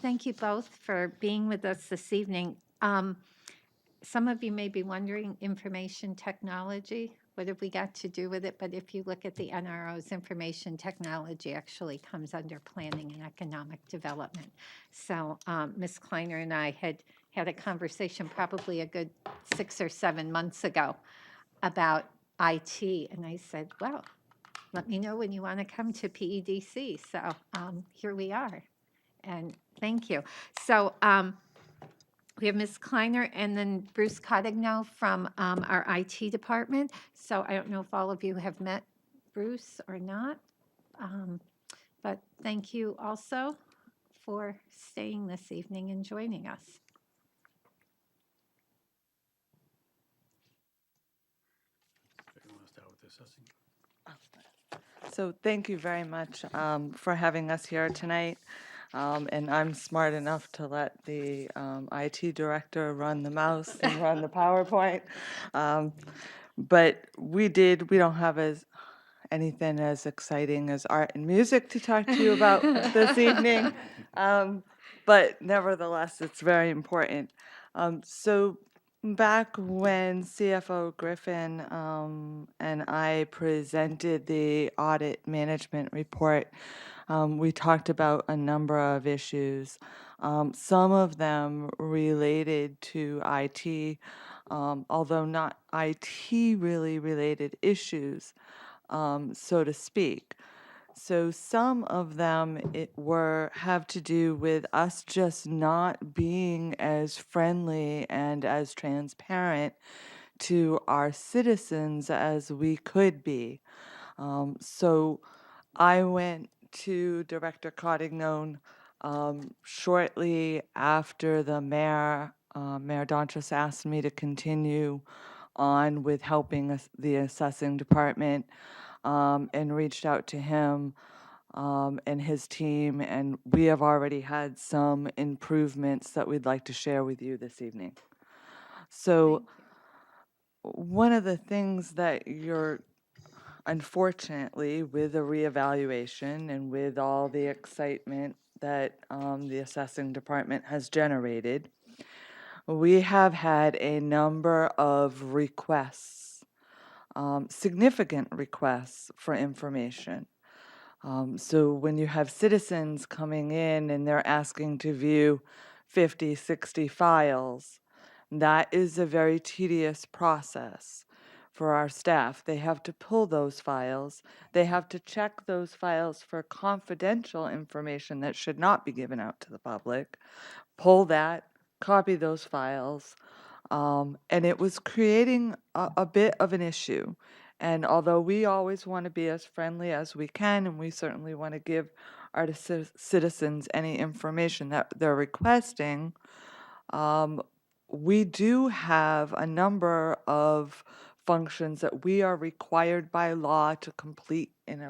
thank you both for being with us this evening. Some of you may be wondering, information technology, what have we got to do with it? But if you look at the NRO's, information technology actually comes under planning and economic development. So Ms. Kleiner and I had a conversation probably a good 6 or 7 months ago about IT. And I said, well, let me know when you want to come to PEDC. So here we are. And thank you. So we have Ms. Kleiner and then Bruce Cotigno from our IT department. So I don't know if all of you have met Bruce or not, but thank you also for staying this evening and joining us. You want to start with assessing? So thank you very much for having us here tonight. And I'm smart enough to let the IT director run the mouse and run the PowerPoint. But we don't have anything as exciting as art and music to talk to you about this evening. But nevertheless, it's very important. So back when CFO Griffin and I presented the audit management report, we talked about a number of issues. Some of them related to IT, although not IT really related issues, so to speak. So some of them have to do with us just not being as friendly and as transparent to our citizens as we could be. So I went to Director Cotignon shortly after the Mayor Dontras asked me to continue on with helping the assessing department, and reached out to him and his team, and we have already had some improvements that we'd like to share with you this evening. So one of the things that you're, unfortunately, with a reevaluation and with all the excitement that the assessing department has generated, we have had a number of requests, significant requests for information. So when you have citizens coming in and they're asking to view 50, 60 files, that is a very tedious process for our staff. They have to pull those files. They have to check those files for confidential information that should not be given out to the public, pull that, copy those files, and it was creating a bit of an issue. And although we always want to be as friendly as we can, and we certainly want to give our citizens any information that they're requesting, we do have a number of functions that we are required by law to complete in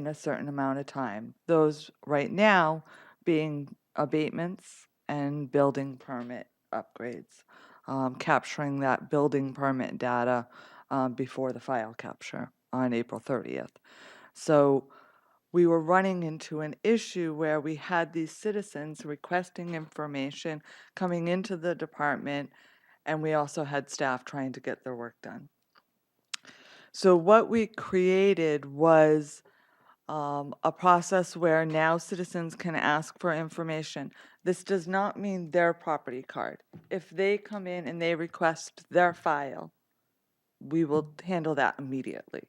a certain amount of time. Those right now being abatements and building permit upgrades, capturing that building permit data before the file capture on April 30th. So we were running into an issue where we had these citizens requesting information coming into the department, and we also had staff trying to get their work done. So what we created was a process where now citizens can ask for information. This does not mean their property card. If they come in and they request their file, we will handle that immediately.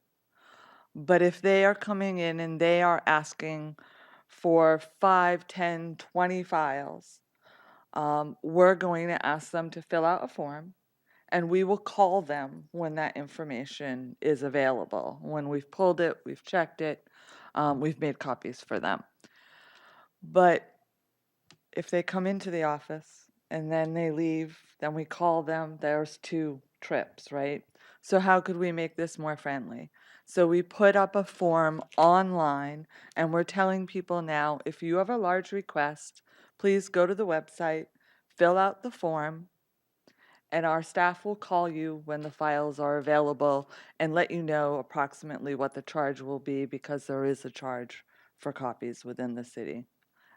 But if they are coming in and they are asking for 5, 10, 20 files, we're going to ask them to fill out a form, and we will call them when that information is available. When we've pulled it, we've checked it, we've made copies for them. But if they come into the office and then they leave, then we call them, there's 2 trips, right? So how could we make this more friendly? So we put up a form online, and we're telling people now, if you have a large request, please go to the website, fill out the form, and our staff will call you when the files are available and let you know approximately what the charge will be, because there is a charge for copies within the city.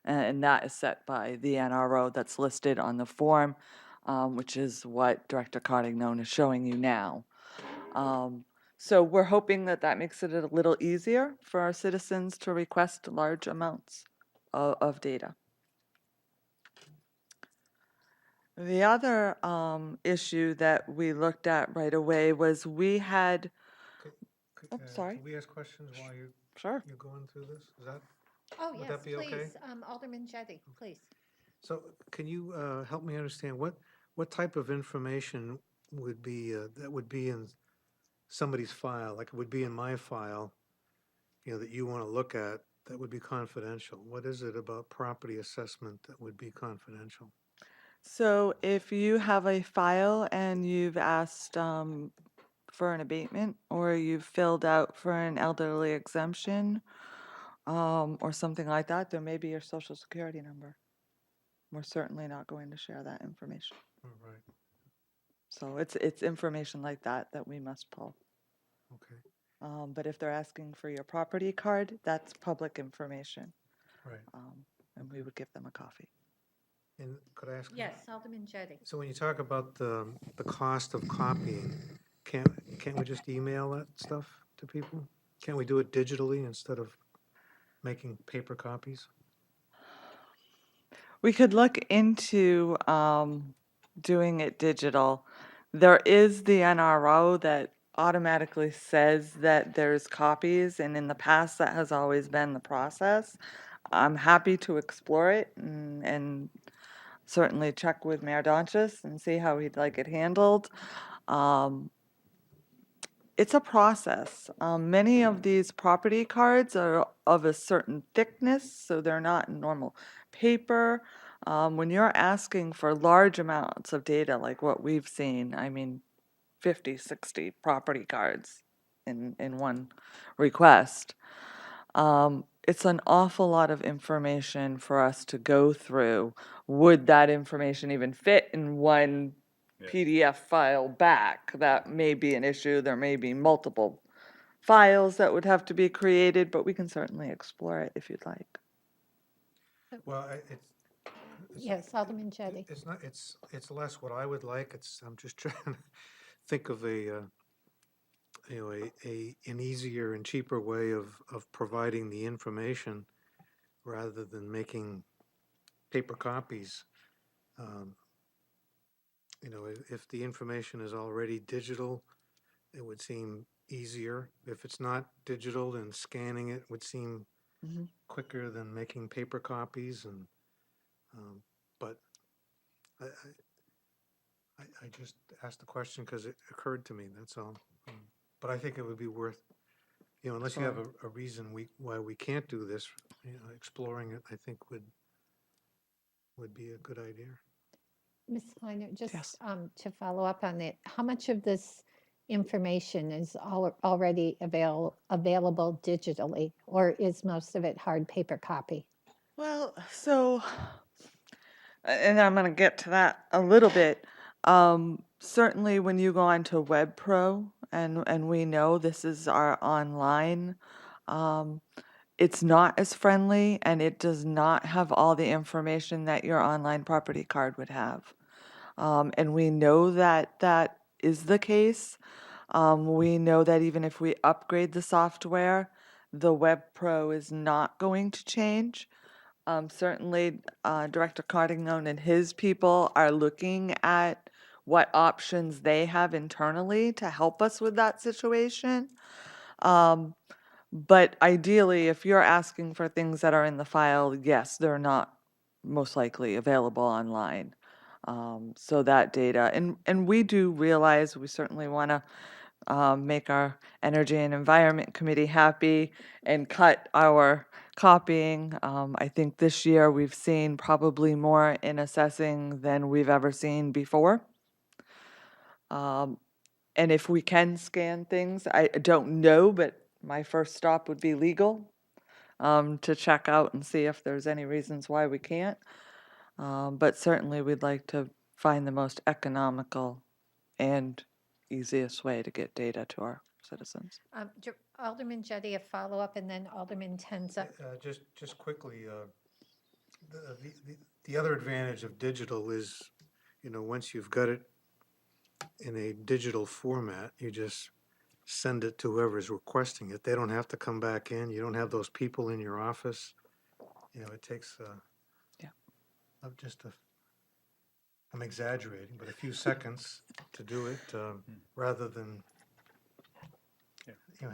And that is set by the NRO that's listed on the form, which is what Director Cottington is showing you now. So we're hoping that that makes it a little easier for our citizens to request large amounts of data. The other issue that we looked at right away was we had, Oh, sorry. Can we ask questions while sure, you're going through this? Is that, Oh, Would yes, that be okay? please, Alderman Jettie, please. so can you help me understand what type of information would be, that would be in somebody's file, like it would be in my file, that you want to look at, that would be confidential? What is it about property assessment that would be confidential? So if you have a file and you've asked for an abatement, or you've filled out for an elderly exemption, or something like that, there may be your social security number. We're certainly not going to share that information. All right, So it's information like that that we must pull. okay, But if they're asking for your property card, that's public information, right. and we would give them a copy. And could I ask? Yes, Alderman Jettie. So when you talk about the cost of copying, can't we just email that stuff to people? Can't we do it digitally instead of making paper copies? We could look into doing it digital. There is the NRO that automatically says that there's copies, and in the past, that has always been the process. I'm happy to explore it and certainly check with Mayor Donchis and see how he'd like it handled. Um, It's a process. Many of these property cards are of a certain thickness, so they're not normal paper. When you're asking for large amounts of data like what we've seen, I mean, 50, 60 property cards in one request, it's an awful lot of information for us to go through. Would that information even fit in one PDF file back? That may be an issue. There may be multiple files that would have to be created, but we can certainly explore it if you'd like. Well, Yes, Alderman Jettie. it's not, it's less what I would like. I'm just trying to think of an easier and cheaper way of providing the information rather than making paper copies. Um, if the information is already digital, it would seem easier. If it's not digital, then scanning it would seem Mhm. quicker than making paper copies. But I, I just asked the question because it occurred to me, that's all. But I think it would be worth, unless you have a reason why we can't do this, exploring it, I think would be a good idea. Ms. Kleiner, Yes. just to follow up on that, how much of this information is already available digitally, or is most of it hard paper copy? Well, so, and I'm going to get to that a little bit. Certainly, when you go onto WebPro, and we know this is our online, um, it's not as friendly, and it does not have all the information that your online property card would have. And we know that that is the case. We know that even if we upgrade the software, the Web Pro is not going to change. Certainly, Director Cardinone and his people are looking at what options they have internally to help us with that situation. But ideally, if you're asking for things that are in the file, yes, they're not most likely available online. So that data, and we do realize we certainly want to make our Energy and Environment Committee happy and cut our copying. I think this year we've seen probably more in assessing than we've ever seen before. And if we can scan things, I don't know, but my first stop would be legal, to check out and see if there's any reasons why we can't. But certainly we'd like to find the most economical and easiest way to get data to our citizens. Alderman Jettie, a follow-up, and then Alderman Tenza. Just quickly, the other advantage of digital is, once you've got it in a digital format, you just send it to whoever's requesting it. They don't have to come back in. You don't have those people in your office. It takes, Yeah. I'm exaggerating, but a few seconds to do it, rather than,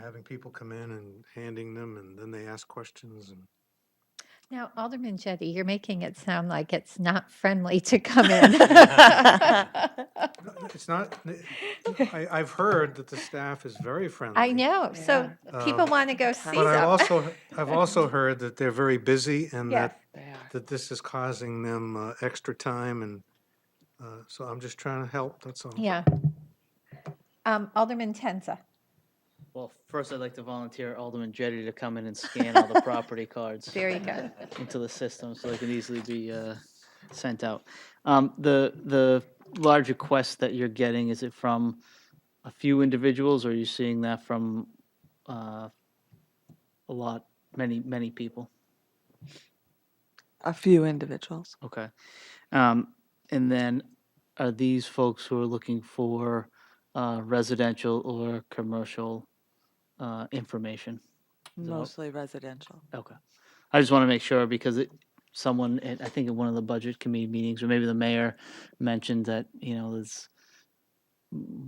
having people come in and handing them, and then they ask questions and. Now, Alderman Jettie, you're making it sound like it's not friendly to come in. No, it's not, I've heard that the staff is very friendly. I know, so people want to go see But them. I've also heard that they're very busy and Yes. They are. that this is causing them extra time, and so I'm just trying to help, that's all. Yeah. Alderman Tenza. Well, first I'd like to volunteer Alderman Jettie to come in and scan all the property cards Very good. into the system so they can easily be sent out. The large request that you're getting, is it from a few individuals, or are you seeing that from a lot, many people? A few individuals. Okay. And then are these folks who are looking for residential or commercial information? Is it all- Mostly residential. Okay. I just want to make sure because someone, I think in one of the budget committee meetings, or maybe the mayor mentioned that, there's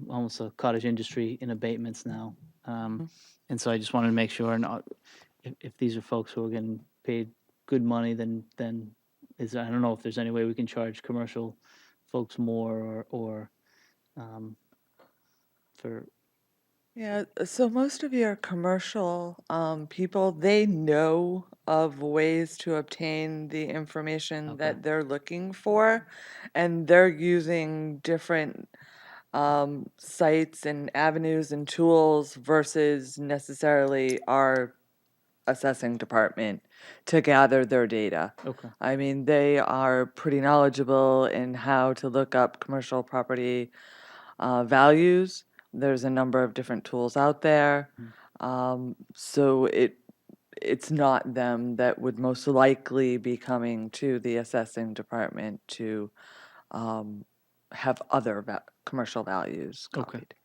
almost a cottage industry in abatements now. And so I just wanted to make sure, and if these are folks who are getting paid good money, then I don't know if there's any way we can charge commercial folks more or for, Yeah, so most of your commercial people, they know of ways to obtain the information Okay. that they're looking for, and they're using different sites and avenues and tools versus necessarily our assessing department to gather their data. okay, I mean, they are pretty knowledgeable in how to look up commercial property values. There's a number of different tools out there. So it's not them that would most likely be coming to the assessing department to have other commercial values Okay. copied.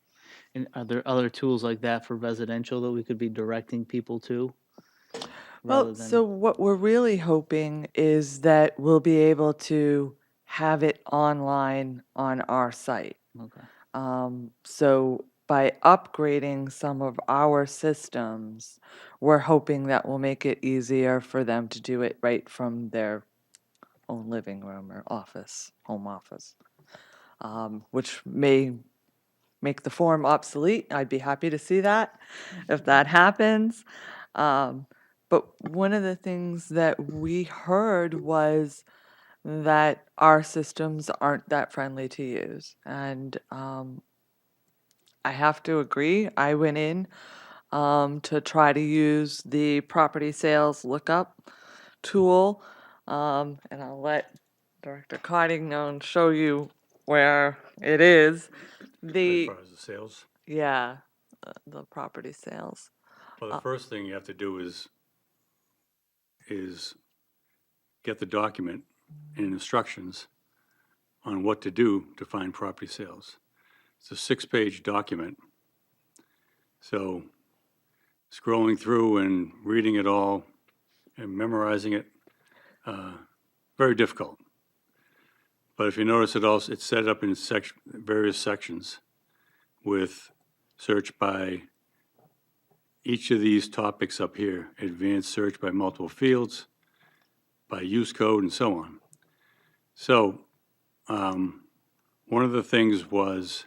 and are there other tools like that for residential that we could be directing people to? Rather Well, than, so what we're really hoping is that we'll be able to have it online on our site. okay, So by upgrading some of our systems, we're hoping that will make it easier for them to do it right from their own living room or office, home office, which may make the form obsolete. I'd be happy to see that if that happens. But one of the things that we heard was that our systems aren't that friendly to use. And I have to agree. I went in to try to use the property sales lookup tool. And I'll let Director Cardinone show you where it is. As The, far as the sales. yeah, the property sales. Well, the first thing you have to do is get the document and instructions on what to do to find property sales. It's a 6-page document. So scrolling through and reading it all and memorizing it. Very difficult. But if you notice, it's set up in various sections with search by each of these topics up here, advanced search by multiple fields, by use code, and so on. So one of the things was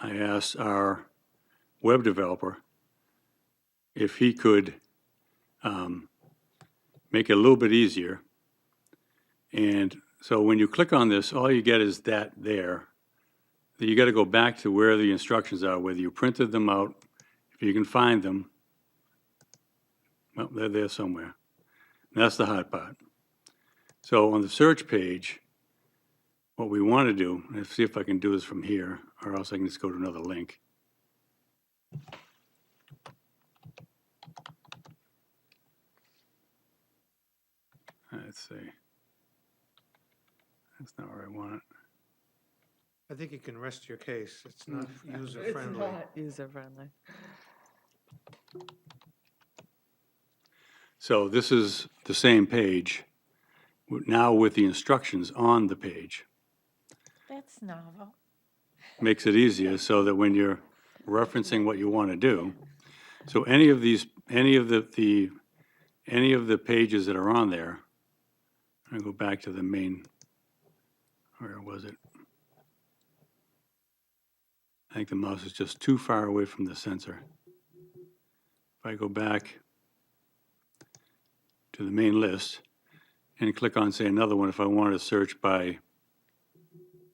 I asked our web developer if he could make it a little bit easier. And so when you click on this, all you get is that there. You got to go back to where the instructions are, whether you printed them out, if you can find them. Well, they're there somewhere. And that's the hard part. So on the search page, what we want to do, let's see if I can do this from here, or else I can just go to another link. Let's see. That's not where I want it. I think you can rest your case. It's not It's user-friendly. not user-friendly. So this is the same page, now with the instructions on the page. That's novel. Makes it easier so that when you're referencing what you want to do, so any of the pages that are on there, I go back to the main, where was it? I think the mouse is just too far away from the sensor. If I go back to the main list and click on, say, another one, if I wanted to search by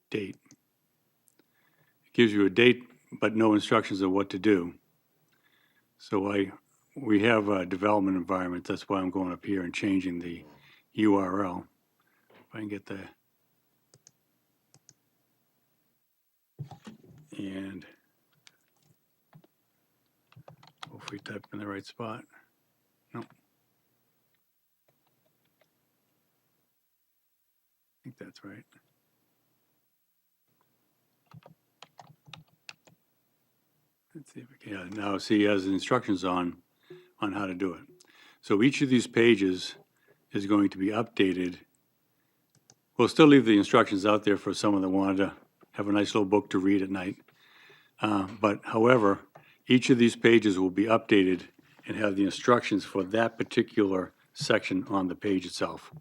date, it gives you a date, but no instructions of what to do. So we have a development environment. That's why I'm going up here and changing the URL. If I can get the, and hopefully type in the right spot. No. I think that's right. Let's see if I can, yeah, now see, it has the instructions on how to do it. So each of these pages is going to be updated. We'll still leave the instructions out there for someone that wanted to have a nice little book to read at night. But however, each of these pages will be updated and have the instructions for that particular section on the page itself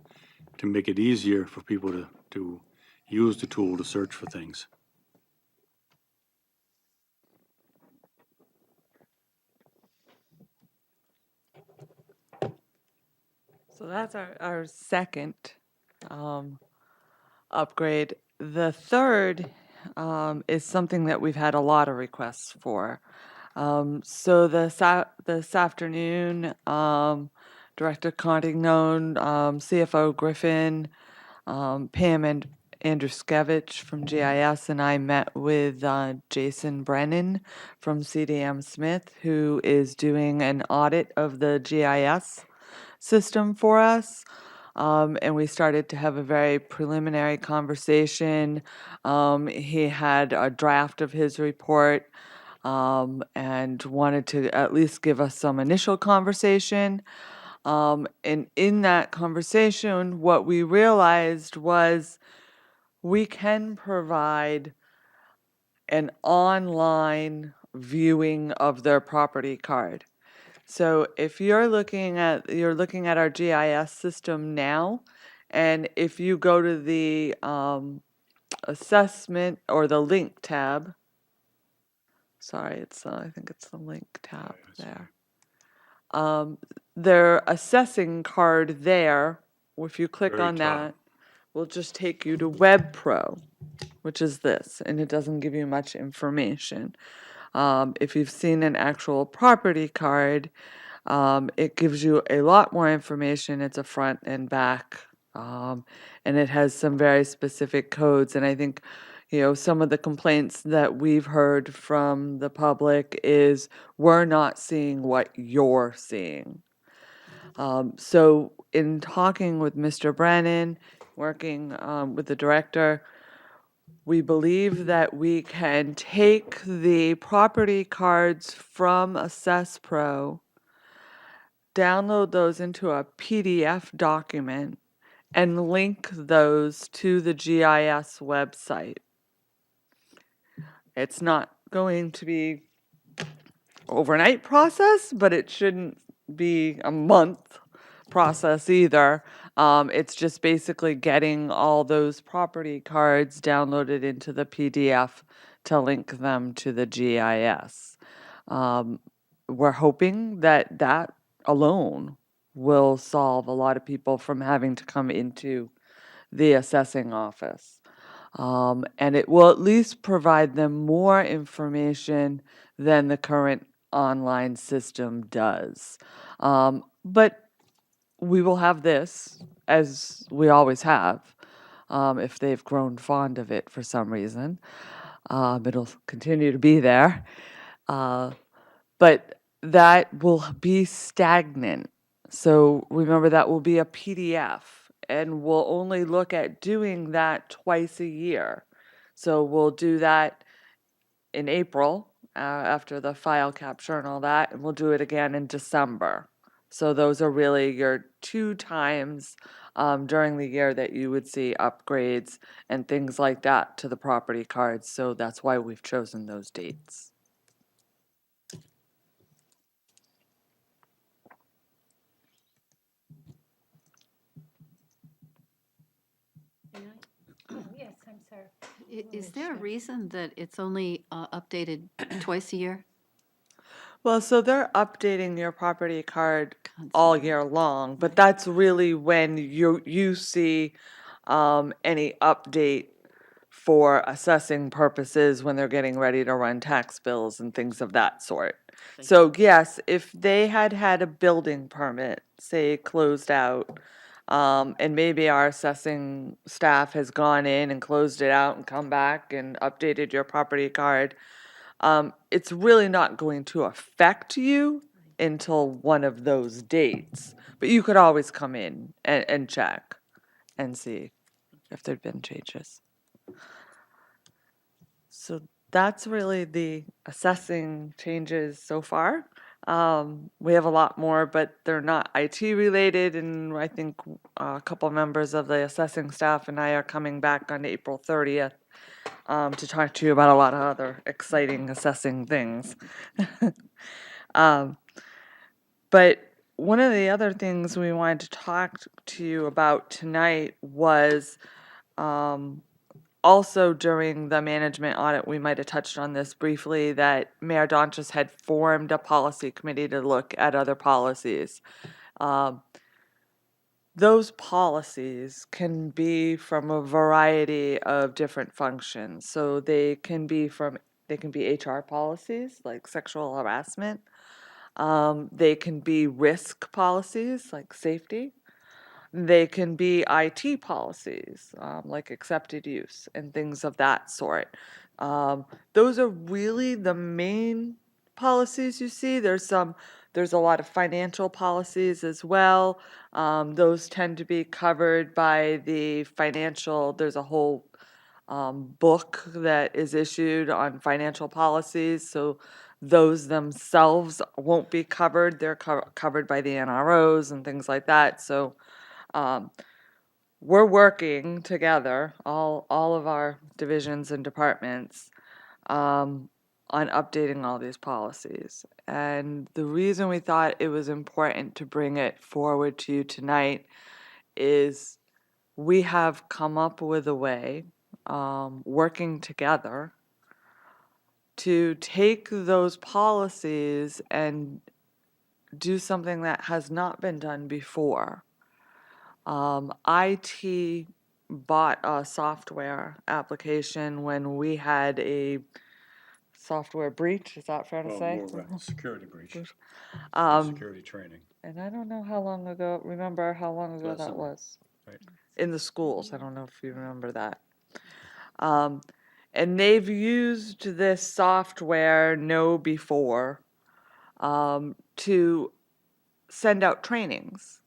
to make it easier for people to use the tool to search for things. So that's our second upgrade. The third is something that we've had a lot of requests for. So this afternoon, Director Contignone, CFO Griffin, Pam and Andruskevich from GIS, and I met with Jason Brennan from CDM Smith, who is doing an audit of the GIS system for us. And we started to have a very preliminary conversation. He had a draft of his report and wanted to at least give us some initial conversation. And in that conversation, what we realized was we can provide an online viewing of their property card. So if you're looking at our GIS system now, and if you go to the assessment or the link tab, sorry, it's I think it's the link tab there. Their assessing card there, if you click Very on top. that, will just take you to Web Pro, which is this, and it doesn't give you much information. If you've seen an actual property card, it gives you a lot more information. It's a front and back, and it has some very specific codes. And I think, some of the complaints that we've heard from the public is we're not seeing what you're seeing. So in talking with Mr. Brennan, working with the director, We believe that we can take the property cards from Assess Pro, download those into a PDF document, and link those to the GIS website. It's not going to be overnight process, but it shouldn't be a month process either. It's just basically getting all those property cards downloaded into the PDF to link them to the GIS. We're hoping that that alone will solve a lot of people from having to come into the assessing office. And it will at least provide them more information than the current online system does. But we will have this, as we always have, if they've grown fond of it for some reason. It'll continue to be there. But that will be stagnant. So remember, that will be a PDF, and we'll only look at doing that twice a year. So we'll do that in April, after the file capture and all that, and we'll do it again in December. So those are really your two times during the year that you would see upgrades and things like that to the property cards. So that's why we've chosen those dates. Yes, I'm sorry. Is there a reason that it's only updated twice a year? Well, so they're updating your property card all year long, but that's really when you see any update for assessing purposes when they're getting ready to run tax bills and things of that sort. So yes, if they had had a building permit, say closed out, and maybe our assessing staff has gone in and closed it out and come back and updated your property card, it's really not going to affect you until one of those dates. But you could always come in and check and see if there'd been changes. So that's really the assessing changes so far. We have a lot more, but they're not IT related, and I think a couple members of the assessing staff and I are coming back on April 30th to talk to you about a lot of other exciting assessing things. But one of the other things we wanted to talk to you about tonight was also during the management audit, we might have touched on this briefly, that Mayor Donchis had formed a policy committee to look at other policies. Those policies can be from a variety of different functions. So they can be HR policies like sexual harassment. They can be risk policies like safety. They can be IT policies, like accepted use and things of that sort. Those are really the main policies you see. There's a lot of financial policies as well. Those tend to be covered by the financial, there's a whole book that is issued on financial policies. So those themselves won't be covered. They're covered by the NROs and things like that. So we're working together, all of our divisions and departments, on updating all these policies. And the reason we thought it was important to bring it forward to you tonight is we have come up with a way, working together, to take those policies and do something that has not been done before. IT bought a software application when we had a software breach, is that fair to Well, say? more of a security breach, Um, security training. and I don't know how long ago, remember how long ago that Pleasant. was? Right. In the schools, I don't know if you remember that. And they've used this software before, to send out trainings,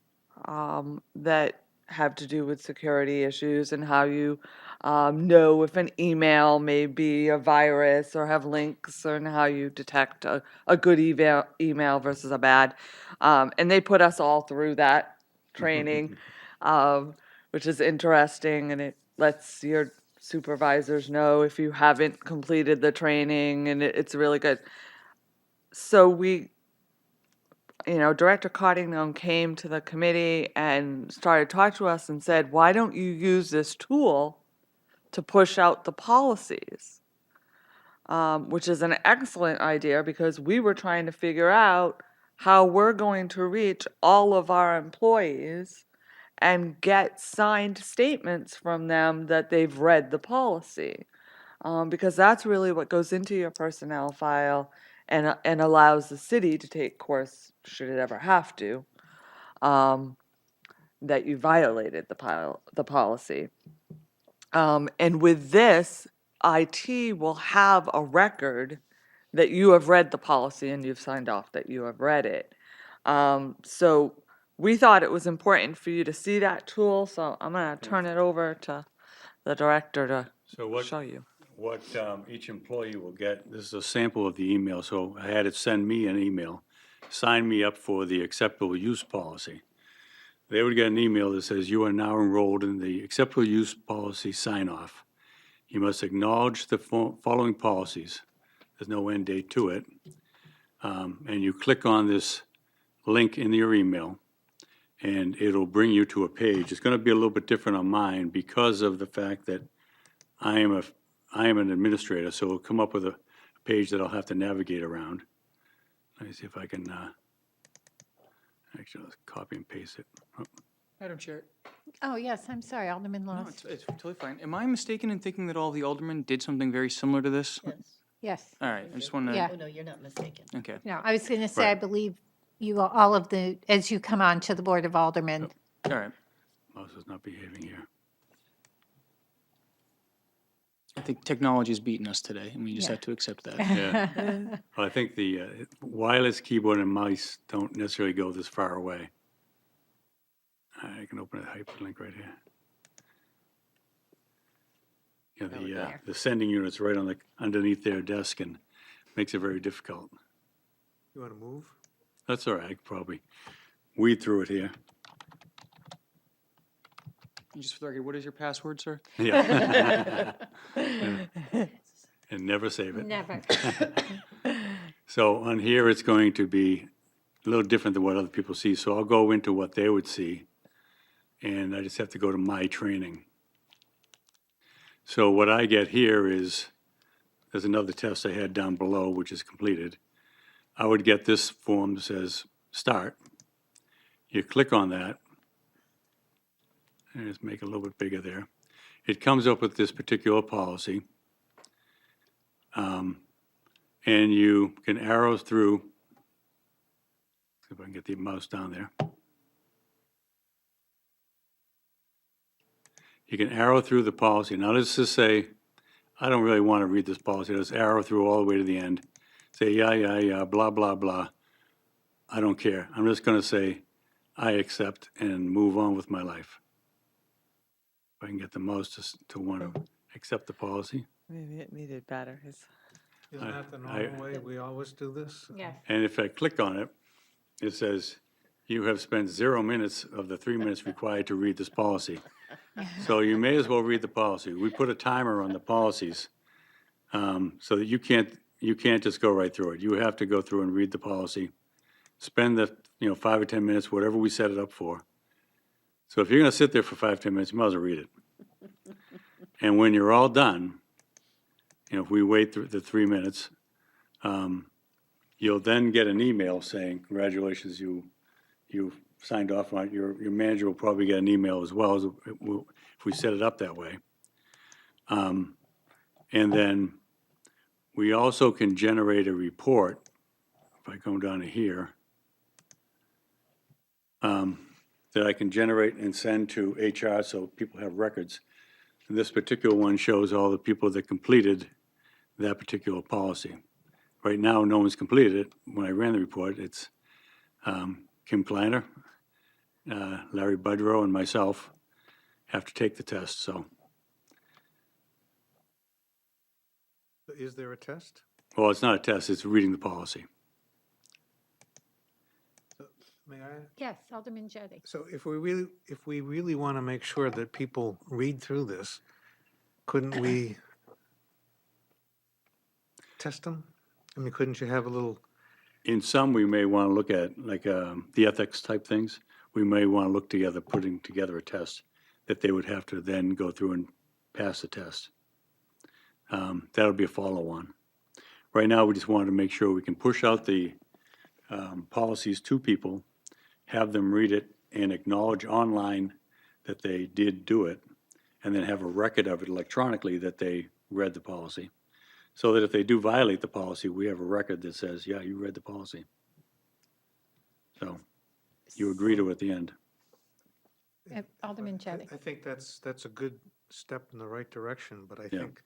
that have to do with security issues and how you know if an email may be a virus or have links, and how you detect a good email versus a bad. And they put us all through that training, which is interesting, and it lets your supervisors know if you haven't completed the training, and it's really good. So Director Cottingham came to the committee and started talking to us and said, why don't you use this tool to push out the policies? Which is an excellent idea, because we were trying to figure out how we're going to reach all of our employees and get signed statements from them that they've read the policy. Because that's really what goes into your personnel file, and allows the city to take course, should it ever have to, that you violated the policy. And with this, IT will have a record that you have read the policy and you've signed off that you have read it. So we thought it was important for you to see that tool, so I'm gonna turn it over to the director So to show you. what each employee will get, this is a sample of the email, so I had it send me an email, sign me up for the acceptable use policy. They would get an email that says, you are now enrolled in the acceptable use policy sign-off. You must acknowledge the following policies. There's no end date to it. And you click on this link in your email, and it'll bring you to a page. It's going to be a little bit different on mine because of the fact that I am an administrator, so it'll come up with a page that I'll have to navigate around. Let me see if I can, actually, let's copy and paste it. Oh, Madam Chair, Oh, yes, I'm sorry, Alderman no, Lost. it's totally fine. Am I mistaken in thinking that all the aldermen did something very similar to this? Yes. Yes. All right, I just want to, Yeah. Oh, no, you're not mistaken. okay. No, I was going to say, I Right. believe you, all of the, as you come on to the Board of Aldermen, All right. Mouse is not behaving here. I think technology's beaten us today, and we just Yeah. have to accept that. Yeah. Well, I think the wireless keyboard and mice don't necessarily go this far away. I can open a hyperlink right here. You know, the sending unit's right on underneath their desk, and makes it very difficult. You want to move? That's all right, I could probably weed through it here. And just for the record, what is your password, sir? Yeah. And never save it. never. So on here, it's going to be a little different than what other people see. So I'll go into what they would see, and I just have to go to my training. So what I get here is, there's another test I had down below, which is completed. I would get this form that says, start. You click on that, and just make it a little bit bigger there. It comes up with this particular policy. And you can arrow through, see if I can get the mouse down there. You can arrow through the policy. Now, let's just say, I don't really want to read this policy. Let's arrow through all the way to the end. Say, yeah, blah, blah, blah. I don't care. I'm just going to say, I accept and move on with my life. If I can get the mouse to want to accept the policy. Maybe it needed batteries. Isn't that the I- normal way we always do this? Yes. And if I click on it, it says, you have spent 0 minutes of the 3 minutes required to read this policy. So you may as well read the policy. We put a timer on the policies, so that you can't just go right through it. You have to go through and read the policy, spend the, 5 or 10 minutes, whatever we set it up for. So if you're gonna sit there for 5, 10 minutes, you might as well read it. And when you're all done, if we wait through the 3 minutes, you'll then get an email saying, congratulations, you signed off on it. Your manager will probably get an email as well, if we set it up that way. And then we also can generate a report, if I come down to here, that I can generate and send to HR so people have records. And this particular one shows all the people that completed that particular policy. Right now, no one's completed it. When I ran the report, it's Kim Planner, Larry Budrow, and myself. have to take the test, so. Is there a test? Well, it's not a test, it's reading the policy. May I? Yes, Alderman Jettie. So if we really want to make sure that people read through this, couldn't we test them? I mean, couldn't you have a little, In some, we may want to look at, like, the ethics type things, we may want to look together, putting together a test that they would have to then go through and pass the test. That'll be a follow-on. Right now, we just wanted to make sure we can push out the policies to people, have them read it and acknowledge online that they did do it, and then have a record of it electronically that they read the policy. So that if they do violate the policy, we have a record that says, yeah, you read the policy. So you agree to it at the end. Alderman Jettie. I think that's a good step in the right direction, but I Yeah. think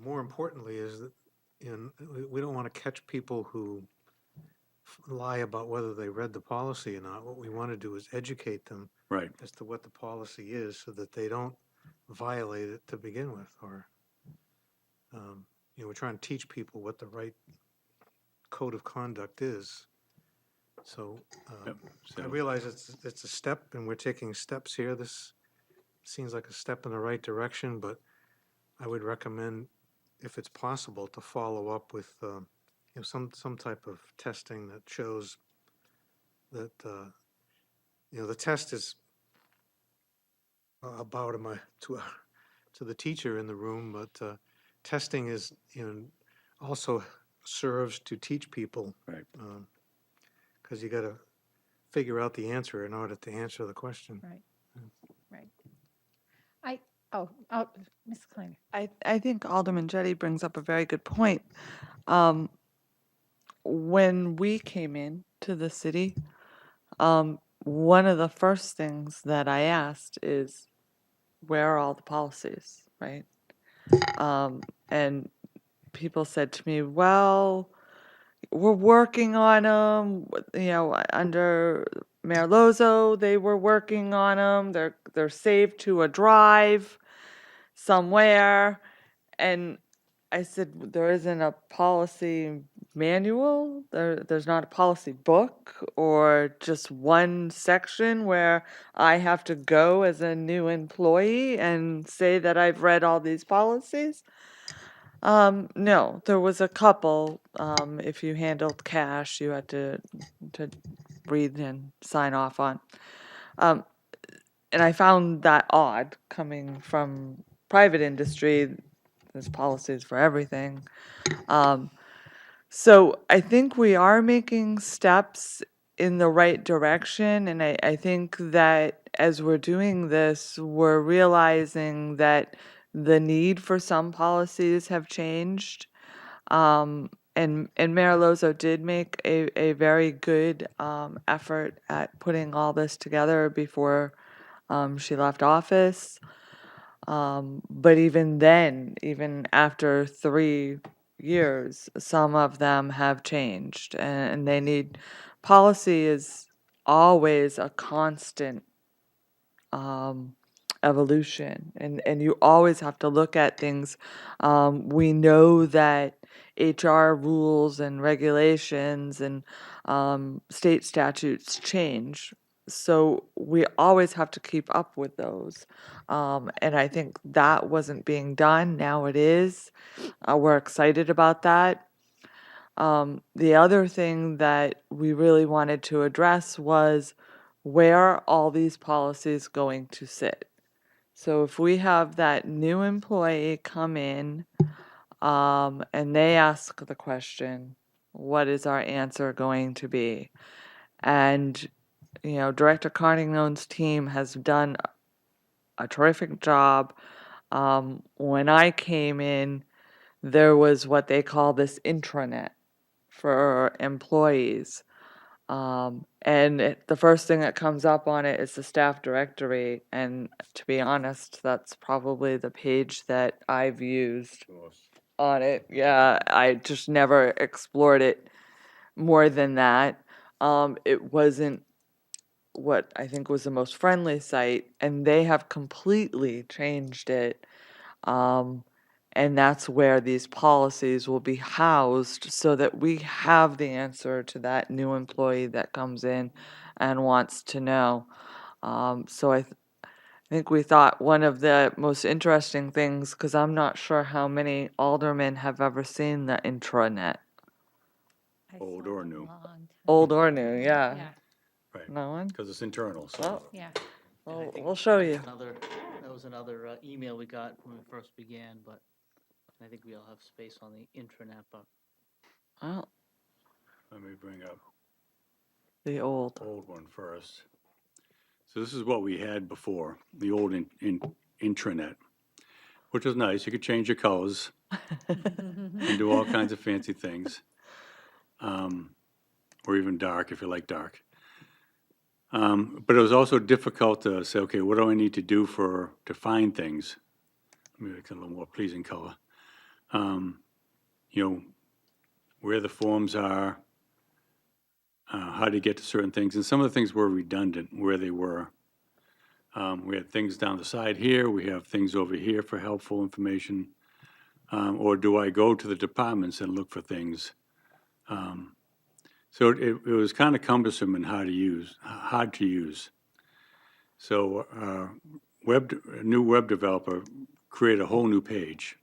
more importantly is that, we don't want to catch people who lie about whether they read the policy or not. What we want to do is educate them Right, as to what the policy is so that they don't violate it to begin with, or, we're trying to teach people what the right code of conduct is. So, Yep. I So- realize it's a step and we're taking steps here. This seems like a step in the right direction, but I would recommend, if it's possible, to follow up with, some type of testing that shows that, the test is about to the teacher in the room, but testing is, also serves to teach people. Right. Because you got to figure out the answer in order to answer the question. Right. Ms. Kleiner. I think Alderman Jettie brings up a very good point. When we came in to the city, one of the first things that I asked is, where are all the policies, right? And people said to me, well, we're working on them. Under Mayor Lozo, they were working on them. They're saved to a drive somewhere. And I said, there isn't a policy manual. There's not a policy book or just one section where I have to go as a new employee and say that I've read all these policies. No, there was a couple. If you handled cash, you had to read and sign off on. And I found that odd coming from private industry. There's policies for everything. So I think we are making steps in the right direction. And I think that as we're doing this, we're realizing that the need for some policies have changed. And Mayor Lozo did make a very good effort at putting all this together before she left office. But even then, even after 3 years, some of them have changed, and they need, policy is always a constant evolution, and you always have to look at things. We know that HR rules and regulations and state statutes change, so we always have to keep up with those. And I think that wasn't being done. Now it is. We're excited about that. The other thing that we really wanted to address was, where are all these policies going to sit? So if we have that new employee come in, and they ask the question, what is our answer going to be? And, Director Carnington's team has done a terrific job. When I came in, there was what they call this intranet for employees. And the first thing that comes up on it is the staff directory. And to be honest, that's probably the page that I've used on it. Yeah, I just never explored it more than that. It wasn't what I think was the most friendly site, and they have completely changed it. Um, and that's where these policies will be housed so that we have the answer to that new employee that comes in and wants to know. So I think we thought one of the most interesting things, because I'm not sure how many aldermen have ever seen the intranet. Old or new. Old or new, yeah. Yeah, Right, No one? because it's internal, so. Oh, yeah. And I well, think we'll show that you. was that was another email we got when we first began, but I think we all have space on the intranet, but Well, Let me bring up the old. old one first. So this is what we had before, the old intranet, which was nice. You could change your colors and do all kinds of fancy things, or even dark if you like dark. But it was also difficult to say, okay, what do I need to do to find things? Maybe it's a little more pleasing color. You know, where the forms are, how to get to certain things. And some of the things were redundant where they were. We had things down the side here, we have things over here for helpful information. Or do I go to the departments and look for things? So it was kind of cumbersome and hard to use. So a new web developer created a whole new page.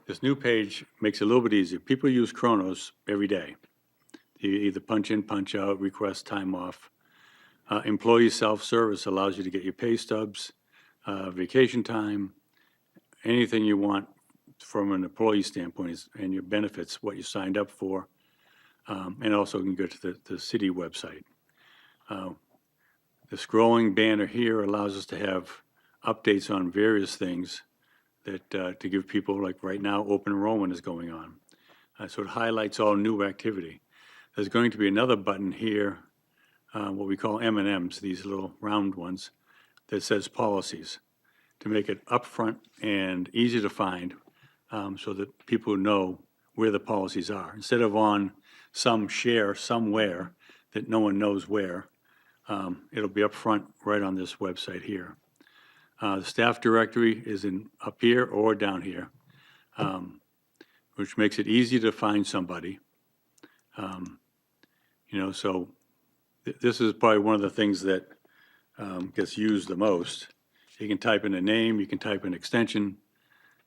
This new page makes it a little bit easier. People use Kronos every day. You either punch in, punch out, request time off. Employee self-service allows you to get your pay stubs, vacation time, anything you want from an employee standpoint, and your benefits, what you signed up for, and also you can go to the city website. The scrolling banner here allows us to have updates on various things that to give people, like right now, open enrollment is going on. So it highlights all new activity. There's going to be another button here, what we call M&Ms, these little round ones, that says policies, to make it upfront and easy to find, so that people know where the policies are. Instead of on some share somewhere that no one knows where, it'll be up front right on this website here. The staff directory is up here or down here, which makes it easy to find somebody. So this is probably one of the things that gets used the most. You can type in a name, you can type in extension,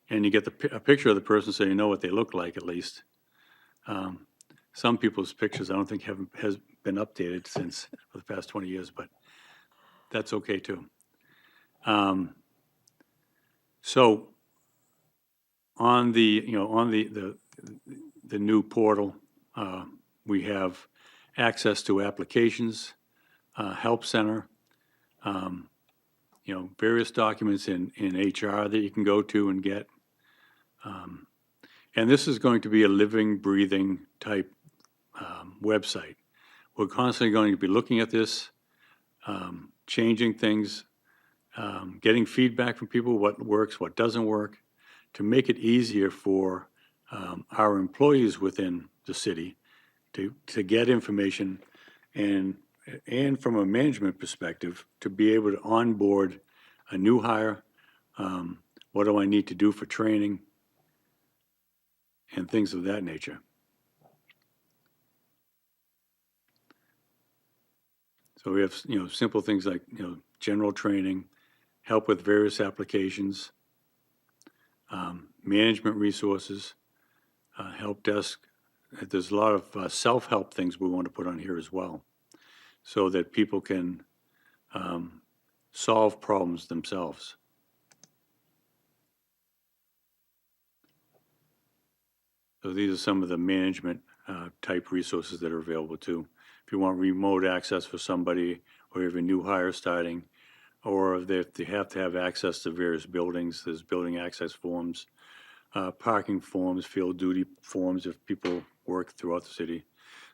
and you get a picture of the person so you know what they look like at least. Some people's pictures I don't think has been updated since for the past 20 years, but that's okay too. So on the new portal, we have access to applications, help center, various documents in HR that you can go to and get. And this is going to be a living, breathing type website. We're constantly going to be looking at this, changing things, getting feedback from people, what works, what doesn't work, to make it easier for our employees within the city to get information and from a management perspective, to be able to onboard a new hire, what do I need to do for training, and things of that nature. So we have, simple things like, general training, help with various applications, management resources, help desk. There's a lot of self-help things we want to put on here as well, so that people can solve problems themselves. So these are some of the management type resources that are available too. If you want remote access for somebody, or you have a new hire starting, or if they have to have access to various buildings, there's building access forms, parking forms, field duty forms if people work throughout the city.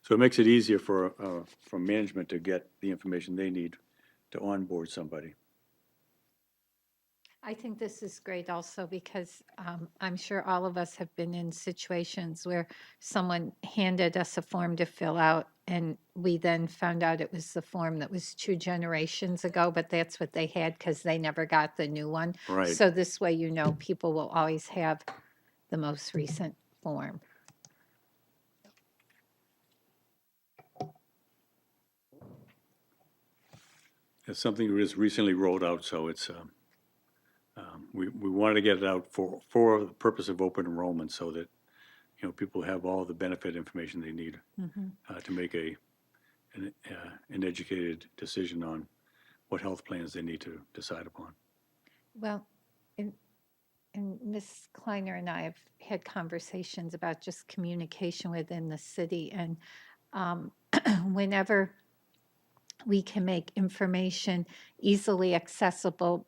So it makes it easier for management to get the information they need to onboard somebody. I think this is great also because I'm sure all of us have been in situations where someone handed us a form to fill out and we then found out it was the form that was 2 generations ago, but that's what they had because they never got the new one. Right. So this way, you know, people will always have the most recent form. It's something we just recently rolled out, so it's, we wanted to get it out for the purpose of open enrollment so that, people have all the benefit information they need to make an educated decision on what health plans they need to decide upon. Well, and Ms. Kleiner and I have had conversations about just communication within the city. And whenever we can make information easily accessible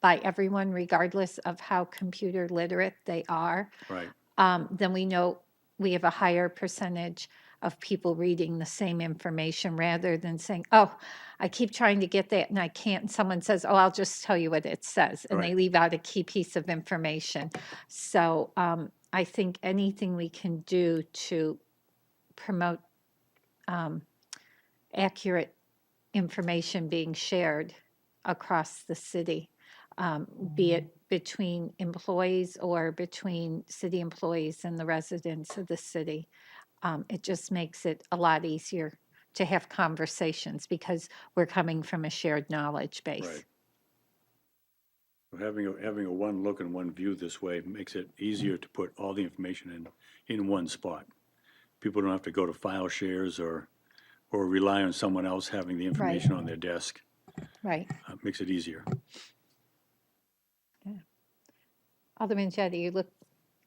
by everyone, regardless of how computer literate they are, Right, then we know we have a higher percentage of people reading the same information rather than saying, oh, I keep trying to get that and I can't. And someone says, oh, I'll just tell you what it says. And they Right. leave out a key piece of information. So I think anything we can do to promote accurate information being shared across the city, be it between employees or between city employees and the residents of the city. It just makes it a lot easier to have conversations because we're coming from a shared knowledge base. right. So having a one look and one view this way makes it easier to put all the information in one spot. People don't have to go to file shares or rely on someone else having the information on their desk. Right. Makes it easier. Alderman Jettie, you look,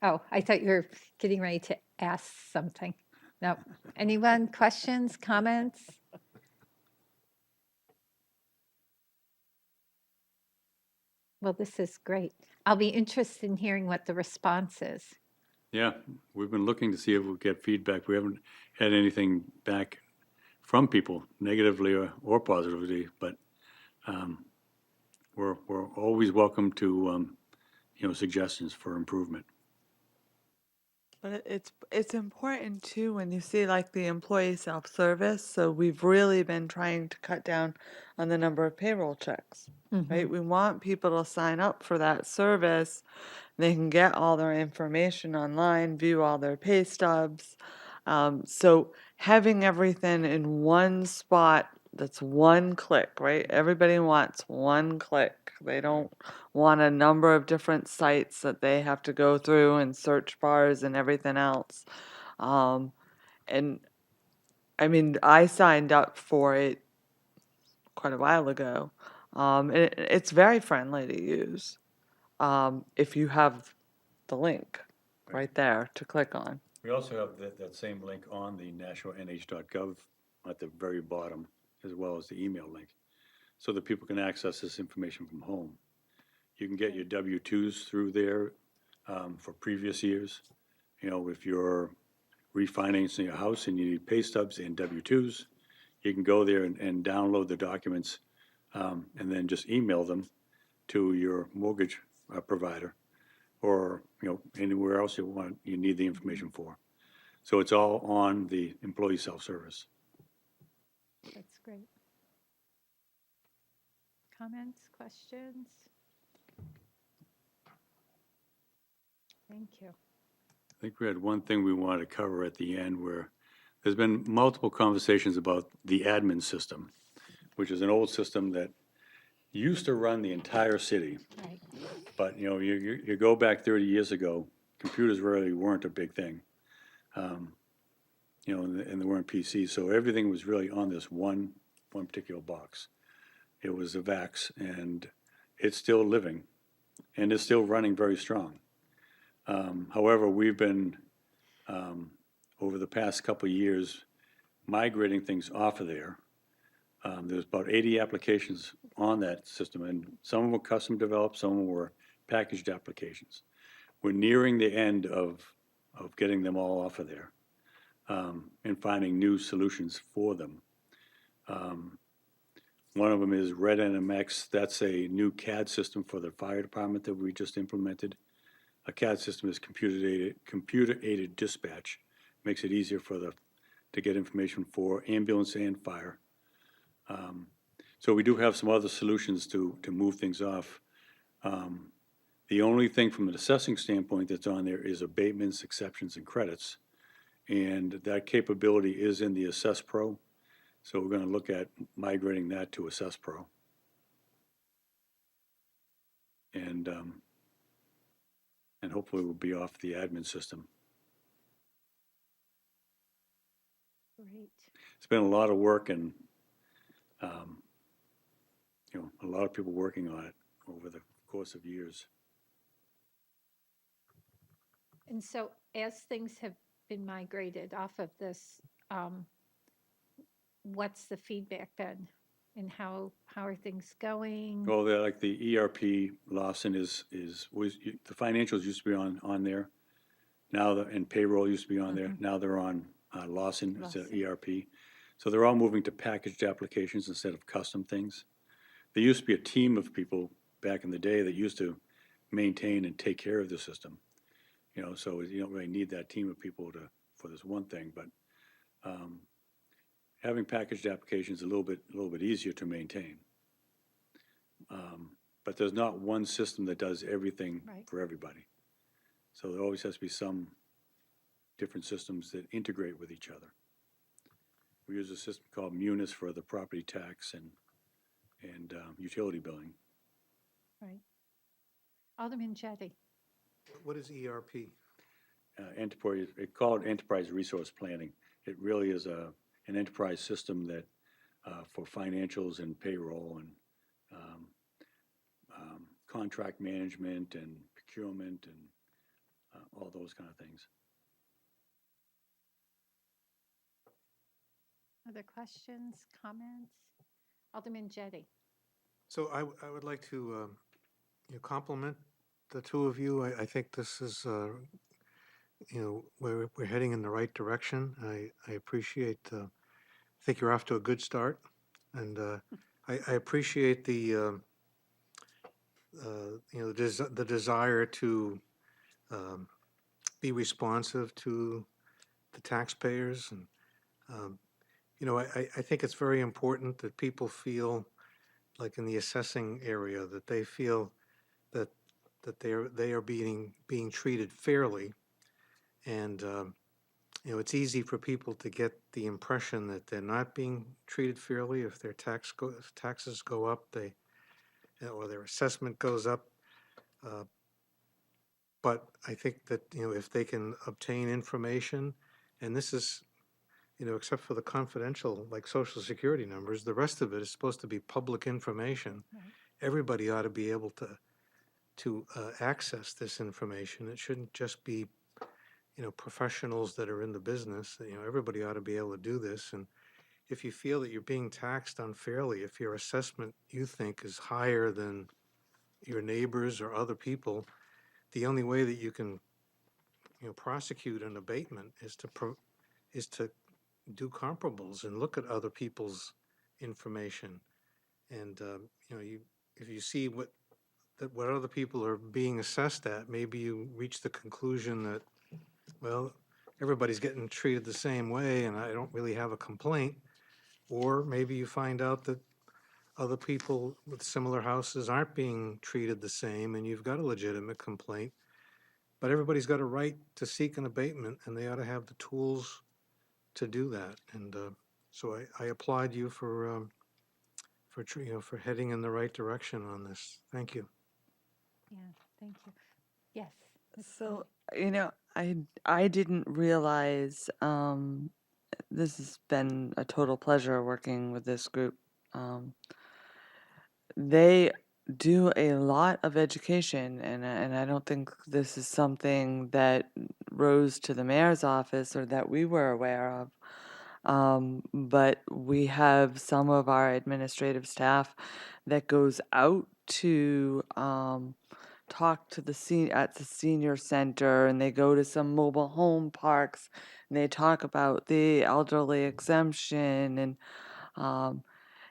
oh, I thought you were getting ready to ask something. No. Anyone, questions, comments? Well, this is great. I'll be interested in hearing what the response is. Yeah, we've been looking to see if we get feedback. We haven't had anything back from people, negatively or positively, but we're always welcome to suggestions for improvement. But it's important too when you see like the employee self-service. So we've really been trying to cut down on the number of payroll checks, right? We want people to sign up for that service. They can get all their information online, view all their pay stubs. So having everything in one spot, that's one click, right? Everybody wants one click. They don't want a number of different sites that they have to go through and search bars and everything else. And I mean, I signed up for it quite a while ago. It's very friendly to use if you have the link right there to click on. We also have that same link on the nationalnh.gov at the very bottom, as well as the email link, so that people can access this information from home. You can get your W-2s through there for previous years. If you're refinancing your house and you need pay stubs and W-2s, you can go there and download the documents and then just email them to your mortgage provider or anywhere else you need the information for. So it's all on the employee self-service. That's great. Comments, questions? Thank you. I think we had one thing we wanted to cover at the end where there's been multiple conversations about the admin system, which is an old system that used to run the entire city. Right. But, you go back 30 years ago, computers really weren't a big thing. And there weren't PCs, so everything was really on this one particular box. It was a VAX, and it's still living, and it's still running very strong. However, we've been, over the past couple of years, migrating things off of there. There's about 80 applications on that system, and some of them were custom developed, some of them were packaged applications. We're nearing the end of getting them all off of there and finding new solutions for them. One of them is Red NMX. That's a new CAD system for the fire department that we just implemented. A CAD system is computer-aided dispatch. Makes it easier to get information for ambulance and fire. So we do have some other solutions to move things off. The only thing from an assessing standpoint that's on there is abatements, exceptions, and credits. And that capability is in the Assess Pro. So we're gonna look at migrating that to Assess Pro. And, and hopefully we'll be off the admin system. Great. It's been a lot of work and, a lot of people working on it over the course of years. And so as things have been migrated off of this, what's the feedback been? And how are things going? Well, they're like the ERP, Lawson the financials used to be on there. Now, and payroll used to be on there. Now they're on Lawson as an ERP. So they're all moving to packaged applications instead of custom things. There used to be a team of people back in the day that used to maintain and take care of the system. So you don't really need that team of people for this one thing, but having packaged applications is a little bit easier to maintain. But there's not one system that does everything for everybody. So there always has to be some different systems that integrate with each other. We use a system called Munis for the property tax and utility billing. Right. Alderman Jettie. What is ERP? Enterprise, they call it enterprise resource planning. It really is an enterprise system that for financials and payroll and contract management and procurement and all those kind of things. Other questions, comments? Alderman Jettie. So I would like to compliment the two of you. I think this is, we're heading in the right direction. I appreciate, I think you're off to a good start. And I appreciate the the desire to be responsive to the taxpayers. And, I think it's very important that people feel like in the assessing area that they feel that they are being treated fairly. And, it's easy for people to get the impression that they're not being treated fairly if their taxes go up, or their assessment goes up. But I think that, if they can obtain information, and this is, except for the confidential, like social security numbers, the rest of it is supposed to be public information. Everybody ought to be able to access this information. It shouldn't just be, professionals that are in the business. Everybody ought to be able to do this. And if you feel that you're being taxed unfairly, if your assessment you think is higher than your neighbors or other people, the only way that you can, prosecute an abatement is to do comparables and look at other people's information. And if you see what other people are being assessed at, maybe you reach the conclusion that, well, everybody's getting treated the same way, and I don't really have a complaint. Or maybe you find out that other people with similar houses aren't being treated the same, and you've got a legitimate complaint. But everybody's got a right to seek an abatement, and they ought to have the tools to do that. And so I applaud you for heading in the right direction on this. Thank you. Yeah, thank you. Yes. Ms. So, I didn't realize, this has been a total pleasure working with this group. They do a lot of education, and I don't think this is something that rose to the mayor's office or that we were aware of. But we have some of our administrative staff that goes out to talk to at the senior center, and they go to some mobile home parks, and they talk about the elderly exemption, um,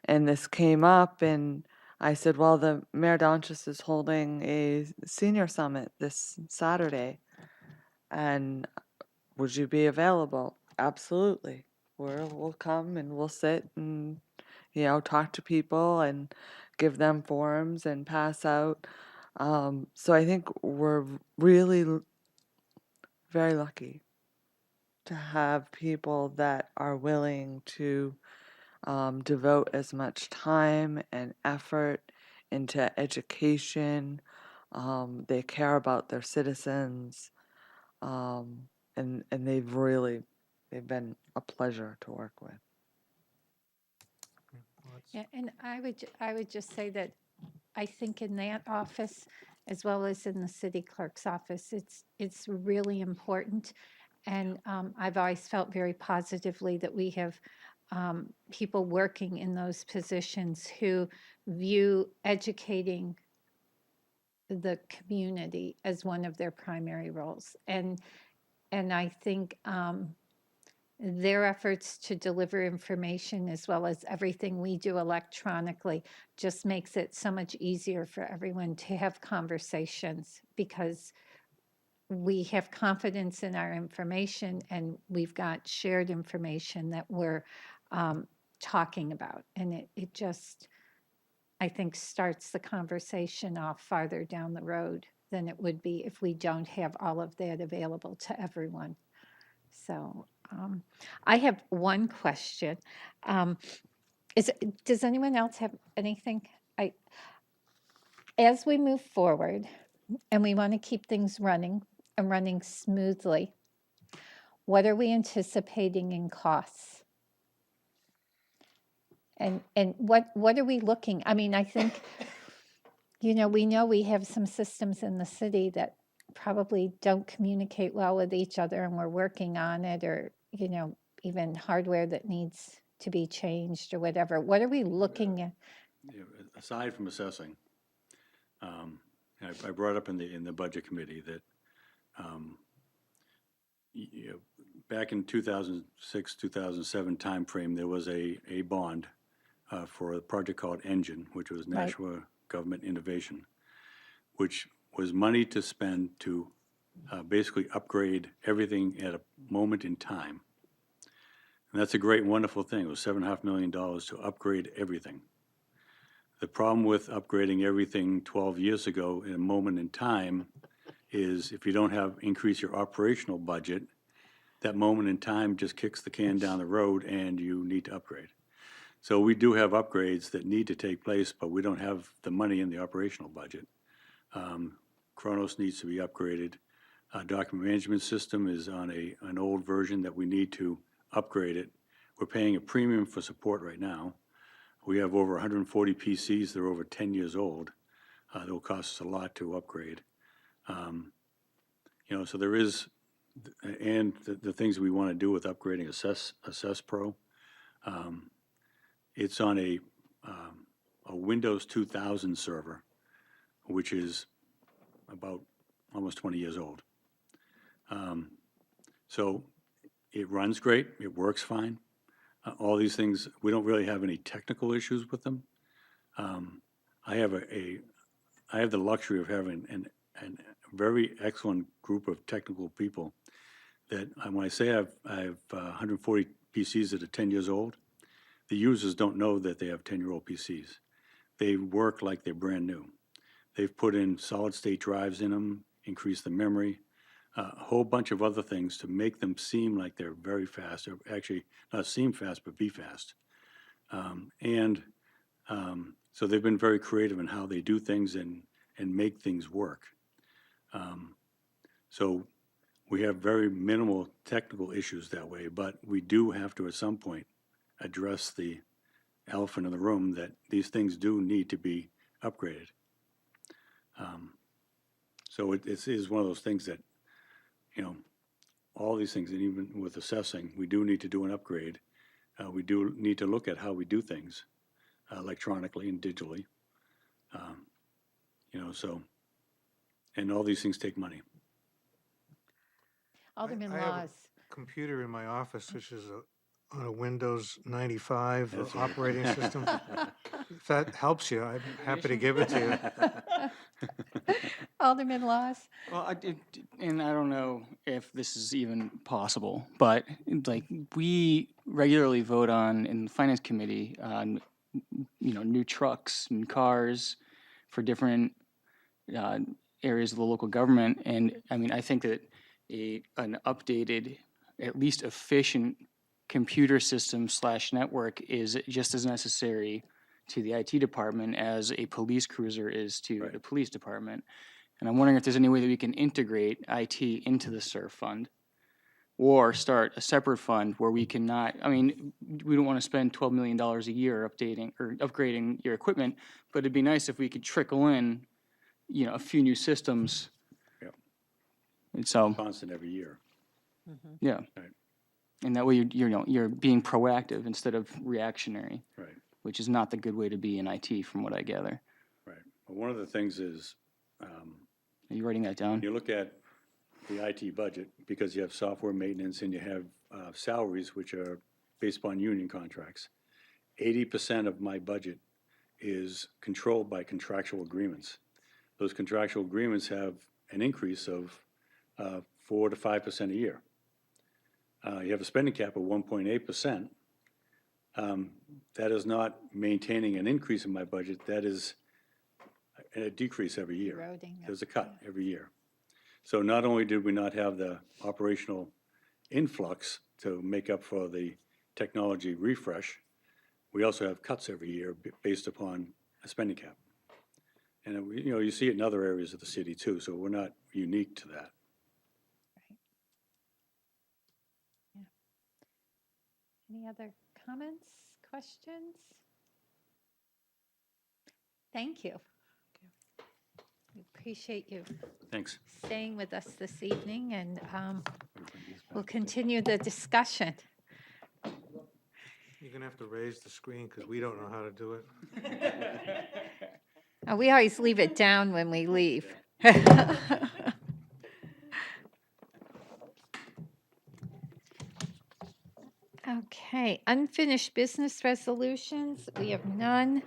and this came up, and I said, well, the Mayor Donchis is holding a senior summit this Saturday, and would you be available? Absolutely. We'll come and we'll sit and, talk to people and give them forms and pass out. So I think we're really very lucky to have people that are willing to devote as much time and effort into education. They care about their citizens, and they've been a pleasure to work with. Well, that's- Yeah, and I would just say that I think in that office, as well as in the city clerk's office, it's really important. And I've always felt very positively that we have people working in those positions who view educating the community as one of their primary roles. And I think their efforts to deliver information as well as everything we do electronically just makes it so much easier for everyone to have conversations because we have confidence in our information and we've got shared information that we're talking about. And it just, I think, starts the conversation off farther down the road than it would be if we don't have all of that available to everyone. So I have one question. Um, does anyone else have anything? I, as we move forward and we want to keep things running and running smoothly, what are we anticipating in costs? And what are we looking? I mean, I think, we know we have some systems in the city that probably don't communicate well with each other and we're working on it, or, even hardware that needs to be changed or whatever. What are we looking at? You know, aside from assessing, I brought up in the budget committee that you know, back in 2006, 2007 timeframe, there was a bond for a project called Engine, which was Right. Nashua Government Innovation, which was money to spend to basically upgrade everything at a moment in time. And that's a great, wonderful thing. It was $7.5 million to upgrade everything. The problem with upgrading everything 12 years ago in a moment in time is if you don't increase your operational budget, that moment in time just kicks the can down the road and you need to upgrade. So we do have upgrades that need to take place, but we don't have the money in the operational budget. Kronos needs to be upgraded. Document management system is on an old version that we need to upgrade it. We're paying a premium for support right now. We have over 140 PCs that are over 10 years old. That will cost us a lot to upgrade. So there is, and the things we want to do with upgrading Assess Pro. It's on a Windows 2000 server, which is about almost 20 years old. So it runs great, it works fine. All these things, we don't really have any technical issues with them. I have I have the luxury of having a very excellent group of technical people that when I say I have 140 PCs that are 10 years old, the users don't know that they have 10-year-old PCs. They work like they're brand new. They've put in solid state drives in them, increased the memory, a whole bunch of other things to make them seem like they're very fast, or actually not seem fast, but be fast. So they've been very creative in how they do things and make things work. So we have very minimal technical issues that way, but we do have to at some point address the elephant in the room that these things do need to be upgraded. So it is one of those things that, all these things, and even with assessing, we do need to do an upgrade. We do need to look at how we do things electronically and digitally. So, and all these things take money. Alderman I have a Laws. computer in my office, which is on a Windows 95 That's or right. operating system? If that helps you, I'm happy to give it to you. Alderman Laws? Well, and I don't know if this is even possible, but like we regularly vote on in the finance committee on, new trucks and cars for different uh, areas of the local government. And I mean, I think that an updated, at least efficient computer system / network is just as necessary to the IT department as a police cruiser is to the Right. police department. And I'm wondering if there's any way that we can integrate IT into the SURF fund or start a separate fund where we cannot, I mean, we don't want to spend $12 million a year updating or upgrading your equipment, but it'd be nice if we could trickle in, a few new systems. Yep. And so, Constant every year. yeah. Right. And that way you're being proactive instead of reactionary, Right, which is not the good way to be in IT from what I gather. right. Well, one of the things is, Are you writing that when down? you look at the IT budget, because you have software maintenance and you have salaries, which are based upon union contracts, 80% of my budget is controlled by contractual agreements. Those contractual agreements have an increase of 4 to 5% a year. You have a spending cap of 1.8%. That is not maintaining an increase in my budget. That is a decrease every year. Eroding it, There's a cut every year. So not only did we not have the operational influx to make up for the technology refresh, we also have cuts every year based upon a spending cap. And, you see it in other areas of the city too, so we're not unique to that. Any other comments, questions? Thank you. We appreciate you Thanks. staying with us this evening, and Everybody is we'll back. continue the discussion. You're gonna have to raise the screen because we don't know how to do it. We always leave it down when we leave. Okay, unfinished business resolutions, we have none.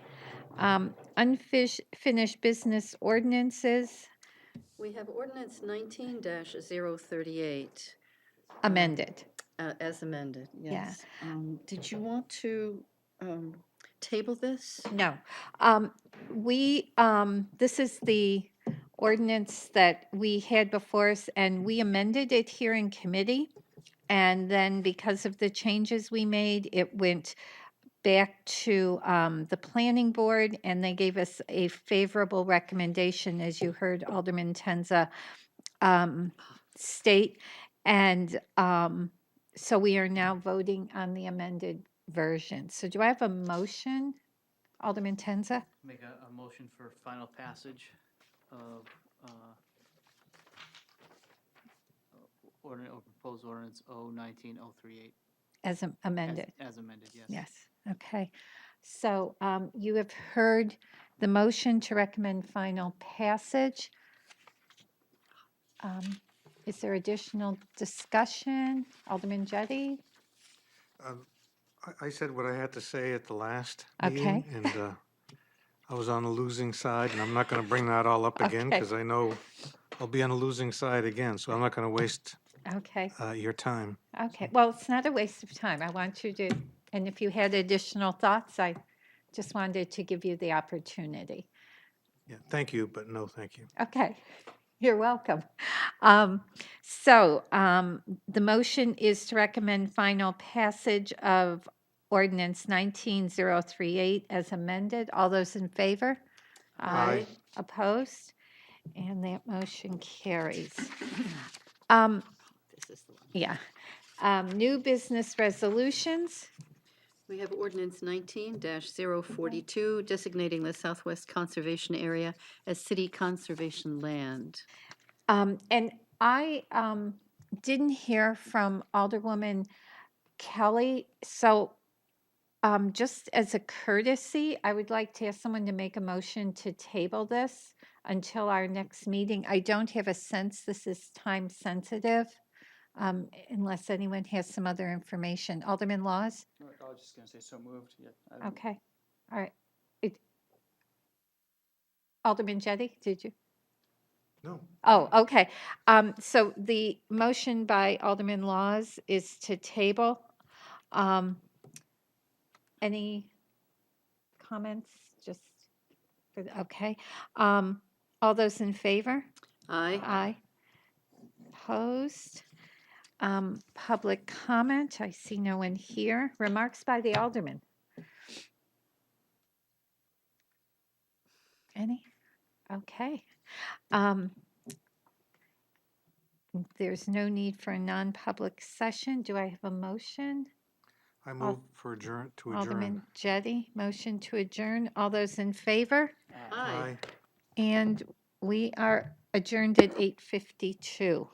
Unfinished business ordinances We have ordinance 19-038. amended. As amended, yes. Did you want to table this? No. This is the ordinance that we had before us, and we amended it here in committee. And then because of the changes we made, it went back to the planning board, and they gave us a favorable recommendation, as you heard Alderman Tenza state. And so we are now voting on the amended version. So do I have a motion, Alderman Tenza? Make a motion for final passage of ordinance or proposed ordinance 019-038 As amended? as amended, yes. Yes, okay. So you have heard the motion to recommend final passage. Is there additional discussion? Alderman Jettie? I said what I had to say at the last Okay. meeting, and I was on the losing side, and I'm not gonna bring that all up again, Okay. because I know I'll be on the losing side again, so I'm not gonna waste Okay, your time. okay. Well, it's not a waste of time. I want you to, and if you had additional thoughts, I just wanted to give you the opportunity. Yeah, thank you, but no, thank you. Okay, you're welcome. The motion is to recommend final passage of ordinance 19038 as amended. All those in favor? Aye. Opposed? And that motion carries. Um, This is the one. Yeah. New business resolutions. We have ordinance 19-042, designating the Southwest Conservation Area as city conservation land. And I didn't hear from Alderwoman Kelly, so just as a courtesy, I would like to ask someone to make a motion to table this until our next meeting. I don't have a sense this is time sensitive. unless anyone has some other information. Alderman Laws? I was just gonna say so moved, yeah. Okay, all right. Alderman Jettie, did you? No, Oh, okay. So the motion by Alderman Laws is to table. Any comments? Just okay. All those in favor? Aye. Aye. Opposed? Public comment? I see no one here. Remarks by the alderman? Any? Okay. There's no need for a non-public session. Do I have a motion? I move for to adjourn. Alderman Jettie, motion to adjourn. All those in favor? Aye. Aye. And we are adjourned at 8:52.